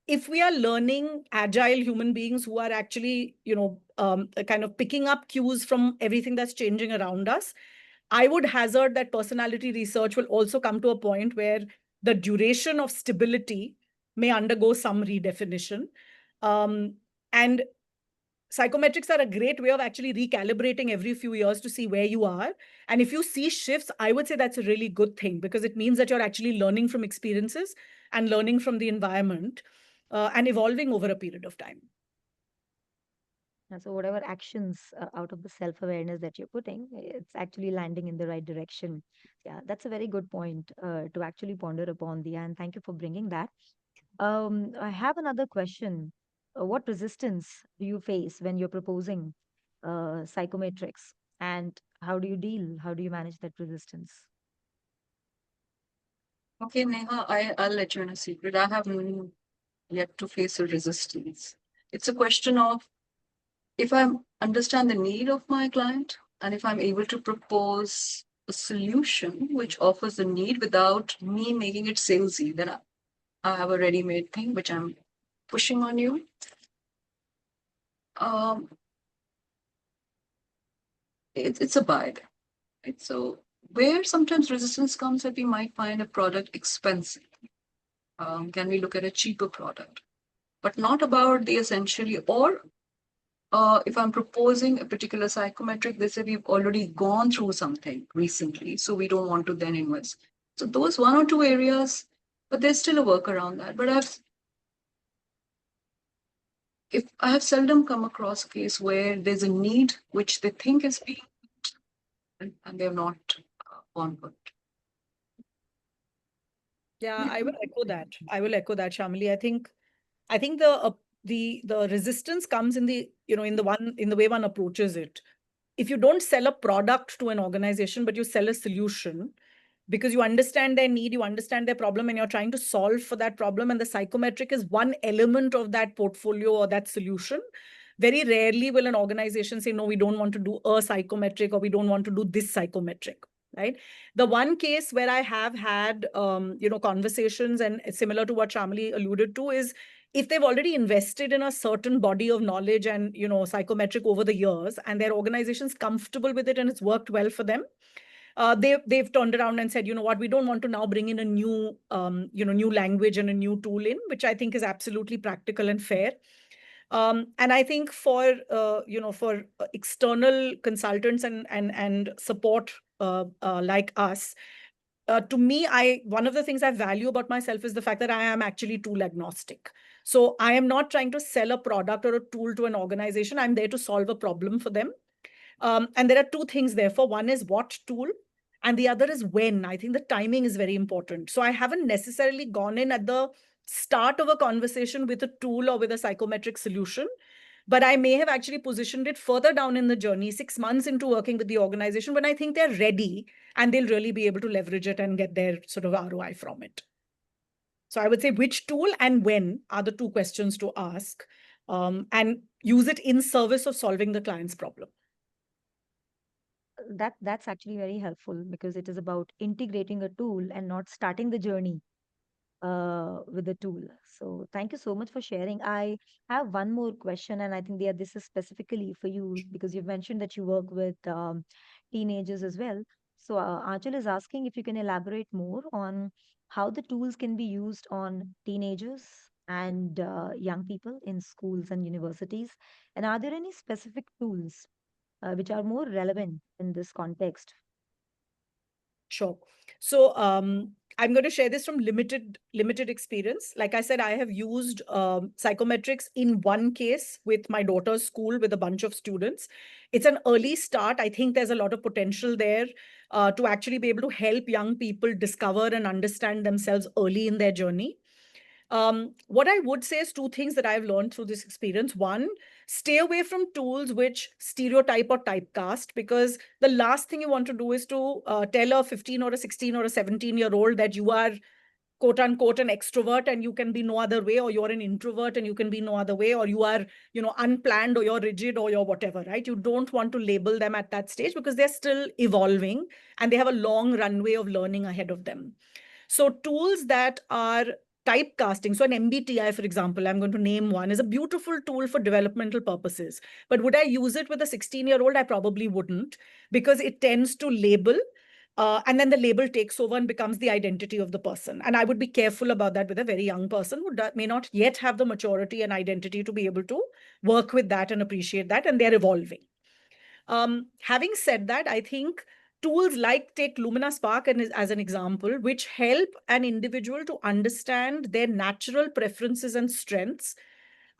B: if we are learning agile human beings who are actually, kind of picking up cues from everything that's changing around us, I would hazard that personality research will also come to a point where the duration of stability may undergo some redefinition. And psychometrics are a great way of actually recalibrating every few years to see where you are. And if you see shifts, I would say that's a really good thing, because it means that you're actually learning from experiences and learning from the environment, and evolving over a period of time.
A: So whatever actions out of the self-awareness that you're putting, it's actually landing in the right direction. Yeah, that's a very good point to actually ponder upon, Dia, and thank you for bringing that. I have another question. What resistance do you face when you're proposing psychometrics, and how do you deal? How do you manage that resistance?
C: Okay, Neha, I'll let you in a secret. I have yet to face a resistance. It's a question of if I understand the need of my client and if I'm able to propose a solution which offers the need without me making it salesy, then I have a ready-made thing which I'm pushing on you. Um, it's a buy. Right? So where sometimes resistance comes that we might find a product expensive. Can we look at a cheaper product? But not about the essentially, or if I'm proposing a particular psychometric, they say we've already gone through something recently, so we don't want to then invest. So those one or two areas, but there's still a work around that. But if I have seldom come across a case where there's a need which they think is being and they have not gone for it.
B: Yeah, I will echo that. Shamli. I think the resistance comes in the, in the way one approaches it. If you don't sell a product to an organization, but you sell a solution, because you understand their need, you understand their problem, and you're trying to solve for that problem, and the psychometric is one element of that portfolio or that solution. Very rarely will an organization say, no, we don't want to do a psychometric, or we don't want to do this psychometric, right? The one case where I have had, conversations, and it's similar to what Shamli alluded to, is if they've already invested in a certain body of knowledge and, psychometric over the years, and their organization's comfortable with it and it's worked well for them, they've turned around and said, you know what, we don't want to now bring in a new, new language and a new tool in, which I think is absolutely practical and fair. And I think for external consultants and support like us, to me, one of the things I value about myself is the fact that I am actually tool agnostic. So I am not trying to sell a product or a tool to an organization. I'm there to solve a problem for them. And there are two things, therefore. One is what tool, and the other is when. I think the timing is very important. So I haven't necessarily gone in at the start of a conversation with a tool or with a psychometric solution, but I may have actually positioned it further down in the journey, 6 months into working with the organization, when I think they're ready and they'll really be able to leverage it and get their sort of ROI from it. So I would say which tool and when are the two questions to ask, and use it in service of solving the client's problem.
A: That's actually very helpful, because it is about integrating a tool and not starting the journey with the tool. So thank you so much for sharing. I have one more question, and I think this is specifically for you, because you've mentioned that you work with teenagers as well. So Achal is asking if you can elaborate more on how the tools can be used on teenagers and young people in schools and universities. And are there any specific tools which are more relevant in this context?
B: Sure. So I'm going to share this from limited experience. Like I said, I have used psychometrics in one case with my daughter's school with a bunch of students. It's an early start. I think there's a lot of potential there to actually be able to help young people discover and understand themselves early in their journey. What I would say is two things that I've learned through this experience. One, stay away from tools which stereotype or typecast, because the last thing you want to do is to tell a 15 or a 16 or a 17-year-old that you are quote unquote an extrovert and you can be no other way, or you're an introvert and you can be no other way, or you are, unplanned, or you're rigid, or you're whatever, right? You don't want to label them at that stage because they're still evolving and they have a long runway of learning ahead of them. So tools that are typecasting, so an MBTI, for example, I'm going to name one, is a beautiful tool for developmental purposes. But would I use it with a 16-year-old? I probably wouldn't, because it tends to label. And then the label takes over and becomes the identity of the person. And I would be careful about that with a very young person who may not yet have the maturity and identity to be able to work with that and appreciate that. And they're evolving. Having said that, I think tools like, take Lumina Spark as an example, which help an individual to understand their natural preferences and strengths,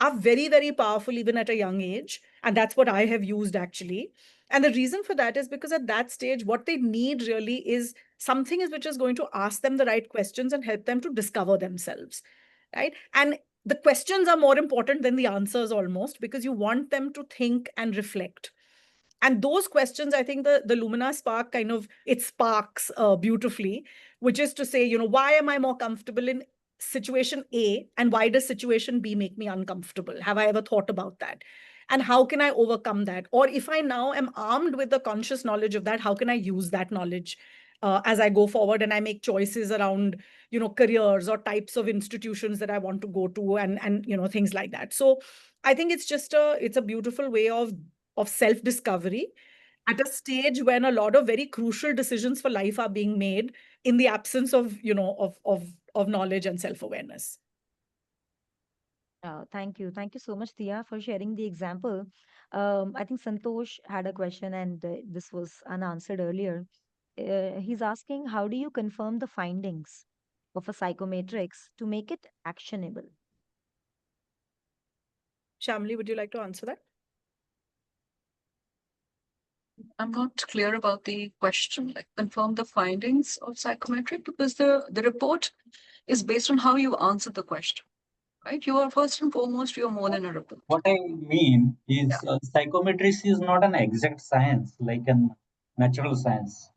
B: are very, very powerful even at a young age. And that's what I have used actually. And the reason for that is because at that stage, what they need really is something which is going to ask them the right questions and help them to discover themselves, right? And the questions are more important than the answers almost, because you want them to think and reflect. And those questions, I think the Lumina Spark kind of, it sparks beautifully, which is to say, why am I more comfortable in situation A, and why does situation B make me uncomfortable? Have I ever thought about that? And how can I overcome that? Or if I now am armed with the conscious knowledge of that, how can I use that knowledge as I go forward and I make choices around, careers or types of institutions that I want to go to, and things like that. So I think it's a beautiful way of self-discovery at a stage when a lot of very crucial decisions for life are being made in the absence of, of knowledge and self-awareness.
A: Thank you. Thank you so much, Tia, for sharing the example. I think Santosh had a question, and this was unanswered earlier. He's asking, how do you confirm the findings of a psychometrics to make it actionable?
B: Shamli, would you like to answer that?
C: I'm not clear about the question, like confirm the findings of psychometric, because the report is based on how you answer the question, right? You are first and foremost, you are more than a report.
F: What I mean is, psychometrics is not an exact science like a natural science.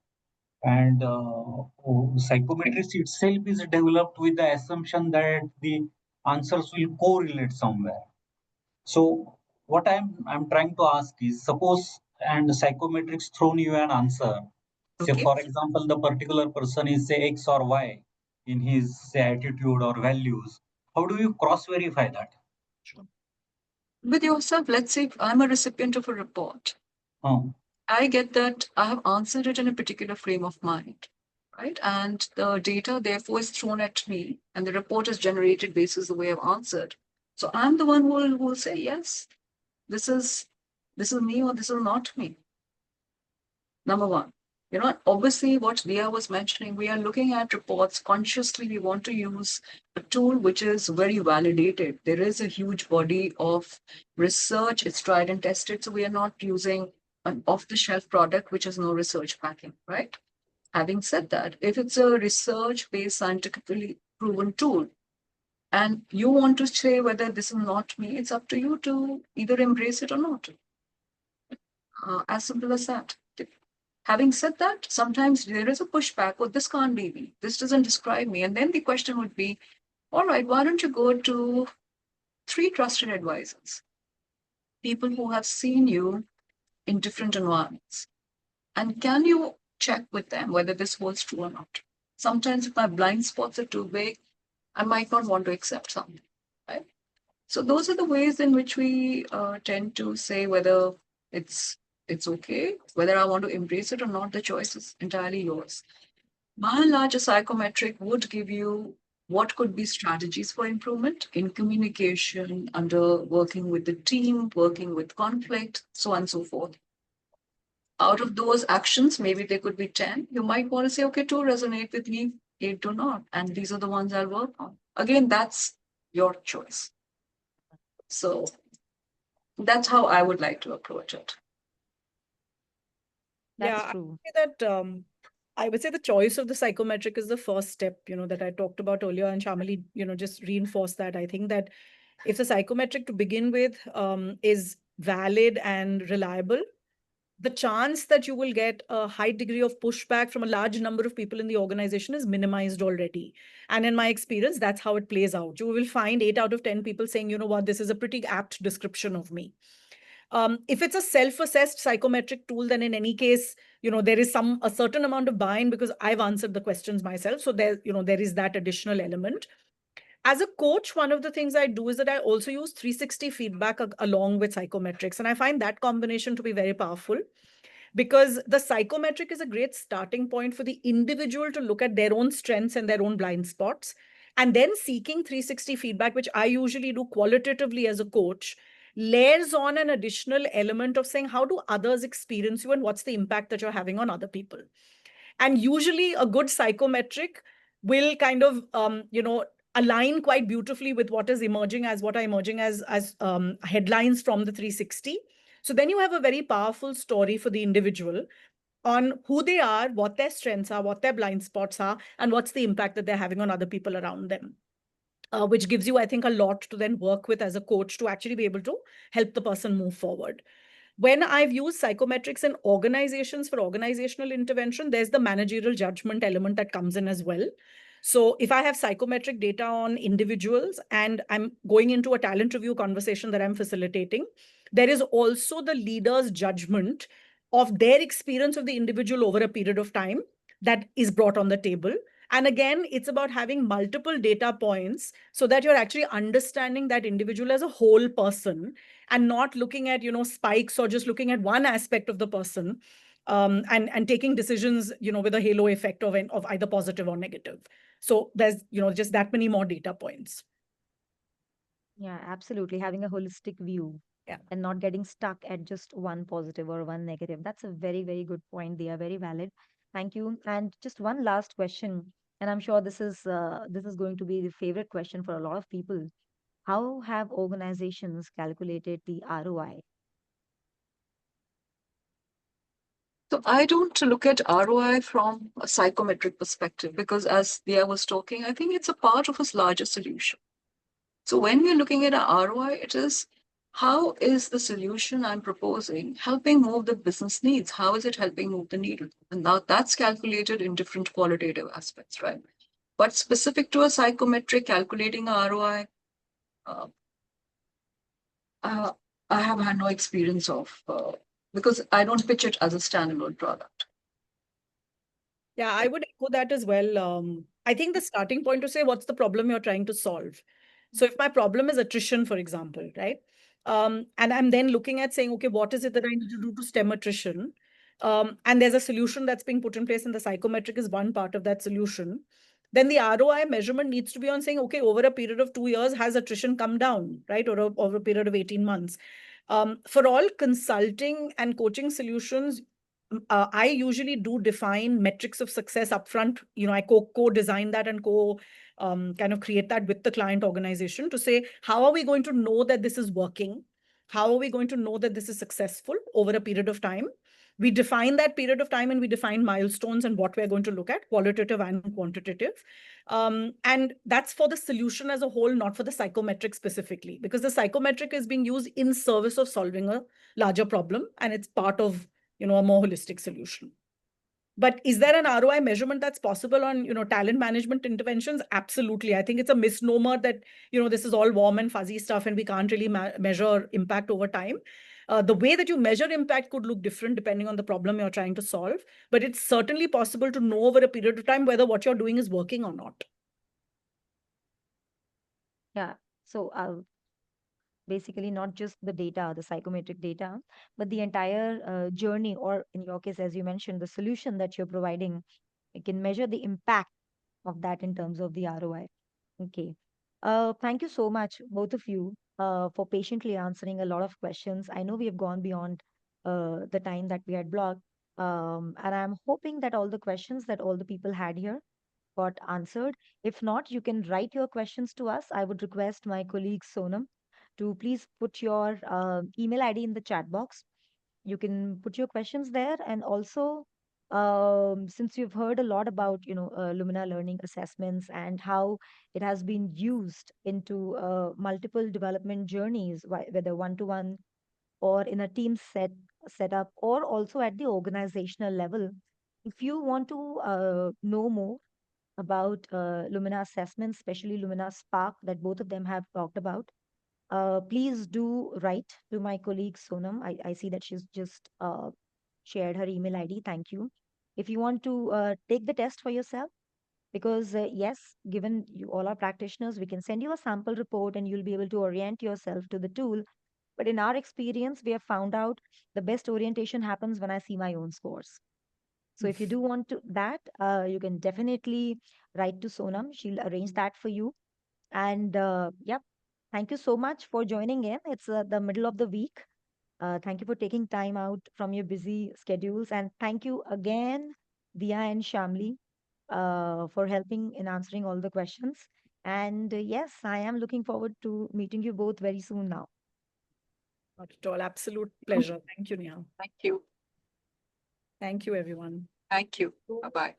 F: And psychometrics itself is developed with the assumption that the answers will correlate somewhere. So what I'm trying to ask is, suppose and psychometrics thrown you an answer. Say
C: Okay.
F: for example, the particular person is say X or Y in his say attitude or values. How do you cross verify that?
C: With yourself, let's say I'm a recipient of a report. I get that I have answered it in a particular frame of mind, right? And the data therefore is thrown at me, and the report is generated based on the way I've answered. So I'm the one who will say, yes, this is me or this is not me. Number one. Obviously, what Dia was mentioning, we are looking at reports consciously. We want to use a tool which is very validated. There is a huge body of research, it's tried and tested. So we are not using an off the shelf product which has no research backing, right? Having said that, if it's a research based, scientifically proven tool, and you want to say whether this is not me, it's up to you to either embrace it or not. As simple as that. Having said that, sometimes there is a pushback, oh, this can't be me. This doesn't describe me. And then the question would be, all right, why don't you go to 3 trusted advisors, people who have seen you in different environments? And can you check with them whether this holds true or not? Sometimes if my blind spots are too big, I might not want to accept something, right? So those are the ways in which we tend to say whether it's It's okay. Whether I want to embrace it or not, the choice is entirely yours. By and large, a psychometric would give you what could be strategies for improvement in communication, under working with the team, working with conflict, so on and so forth. Out of those actions, maybe there could be 10. You might want to say, okay, 2 resonate with me, 8 do not. And these are the ones I'll work on. Again, that's your choice. So that's how I would like to approach it.
A: That's
B: Yeah,
A: true.
B: I would say the choice of the psychometric is the first step, that I talked about earlier, and Shamali, just reinforced that. I think that if the psychometric to begin with is valid and reliable, the chance that you will get a high degree of pushback from a large number of people in the organization is minimized already. And in my experience, that's how it plays out. You will find 8 out of 10 people saying, you know what, this is a pretty apt description of me. If it's a self-assessed psychometric tool, then in any case, there is a certain amount of buy-in because I've answered the questions myself. So there is that additional element. As a coach, one of the things I do is that I also use 360 feedback along with psychometrics. And I find that combination to be very powerful because the psychometric is a great starting point for the individual to look at their own strengths and their own blind spots. And then seeking 360 feedback, which I usually do qualitatively as a coach, layers on an additional element of saying, how do others experience you and what's the impact that you're having on other people? And usually a good psychometric will kind of, align quite beautifully with what is emerging as headlines from the 360. So then you have a very powerful story for the individual on who they are, what their strengths are, what their blind spots are, and what's the impact that they're having on other people around them. Which gives you, I think, a lot to then work with as a coach to actually be able to help the person move forward. When I've used psychometrics in organizations for organizational intervention, there's the managerial judgment element that comes in as well. So if I have psychometric data on individuals and I'm going into a talent review conversation that I'm facilitating, there is also the leader's judgment of their experience of the individual over a period of time that is brought on the table. And again, it's about having multiple data points so that you're actually understanding that individual as a whole person and not looking at, spikes or just looking at one aspect of the person, and taking decisions, with a halo effect of either positive or negative. So there's, just that many more data points.
A: Yeah, absolutely. Having a holistic view.
B: Yeah.
A: And not getting stuck at just one positive or one negative. That's a very, very good point. They are very valid. Thank you. And just one last question, and I'm sure this is going to be the favorite question for a lot of people. How have organizations calculated the ROI?
C: So I don't look at ROI from a psychometric perspective because, as Dia was talking, I think it's a part of a larger solution. So when we're looking at a ROI, it is how is the solution I'm proposing helping move the business needs? How is it helping move the needle? And now that's calculated in different qualitative aspects, right? But specific to a psychometric calculating ROI, uh, I have had no experience of because I don't pitch it as a standalone product.
B: Yeah, I would echo that as well. I think the starting point to say what's the problem you're trying to solve. So if my problem is attrition, for example, right? And I'm then looking at saying, okay, what is it that I need to do to stem attrition? And there's a solution that's being put in place, and the psychometric is one part of that solution. Then the ROI measurement needs to be on saying, okay, over a period of 2 years, has attrition come down, right? Or over a period of 18 months. For all consulting and coaching solutions, I usually do define metrics of success upfront. I co-design that and kind of create that with the client organization to say, how are we going to know that this is working? How are we going to know that this is successful over a period of time? We define that period of time and we define milestones and what we're going to look at, qualitative and quantitative. And that's for the solution as a whole, not for the psychometric specifically, because the psychometric is being used in service of solving a larger problem and it's part of a more holistic solution. But is there an ROI measurement that's possible on, talent management interventions? Absolutely. I think it's a misnomer that, this is all warm and fuzzy stuff and we can't really measure impact over time. The way that you measure impact could look different depending on the problem you're trying to solve, but it's certainly possible to know over a period of time whether what you're doing is working or not.
A: Yeah. So basically not just the data, the psychometric data, but the entire journey, or in your case, as you mentioned, the solution that you're providing. It can measure the impact of that in terms of the ROI. Okay. Thank you so much, both of you, for patiently answering a lot of questions. I know we have gone beyond the time that we had blocked. And I'm hoping that all the questions that all the people had here got answered. If not, you can write your questions to us. I would request my colleague Sonam to please put your email ID in the chat box. You can put your questions there, and also since you've heard a lot about Lumina learning assessments and how it has been used into multiple development journeys, whether one to one or in a team setup, or also at the organizational level. If you want to know more about Lumina assessments, especially Lumina Spark that both of them have talked about, please do write to my colleague Sonam. I see that she's just shared her email ID. Thank you. If you want to take the test for yourself, because yes, given you all are practitioners, we can send you a sample report and you'll be able to orient yourself to the tool. But in our experience, we have found out the best orientation happens when I see my own scores. So if you do want to that, you can definitely write to Sonam. She'll arrange that for you. And yep, thank you so much for joining in. It's the middle of the week. Thank you for taking time out from your busy schedules. And thank you again, Dia and Shamli, for helping in answering all the questions. And yes, I am looking forward to meeting you both very soon now.
B: Not at all. Absolute pleasure. Thank you, Neha.
C: Thank you.
B: Thank you, everyone.
C: Thank you. Bye bye.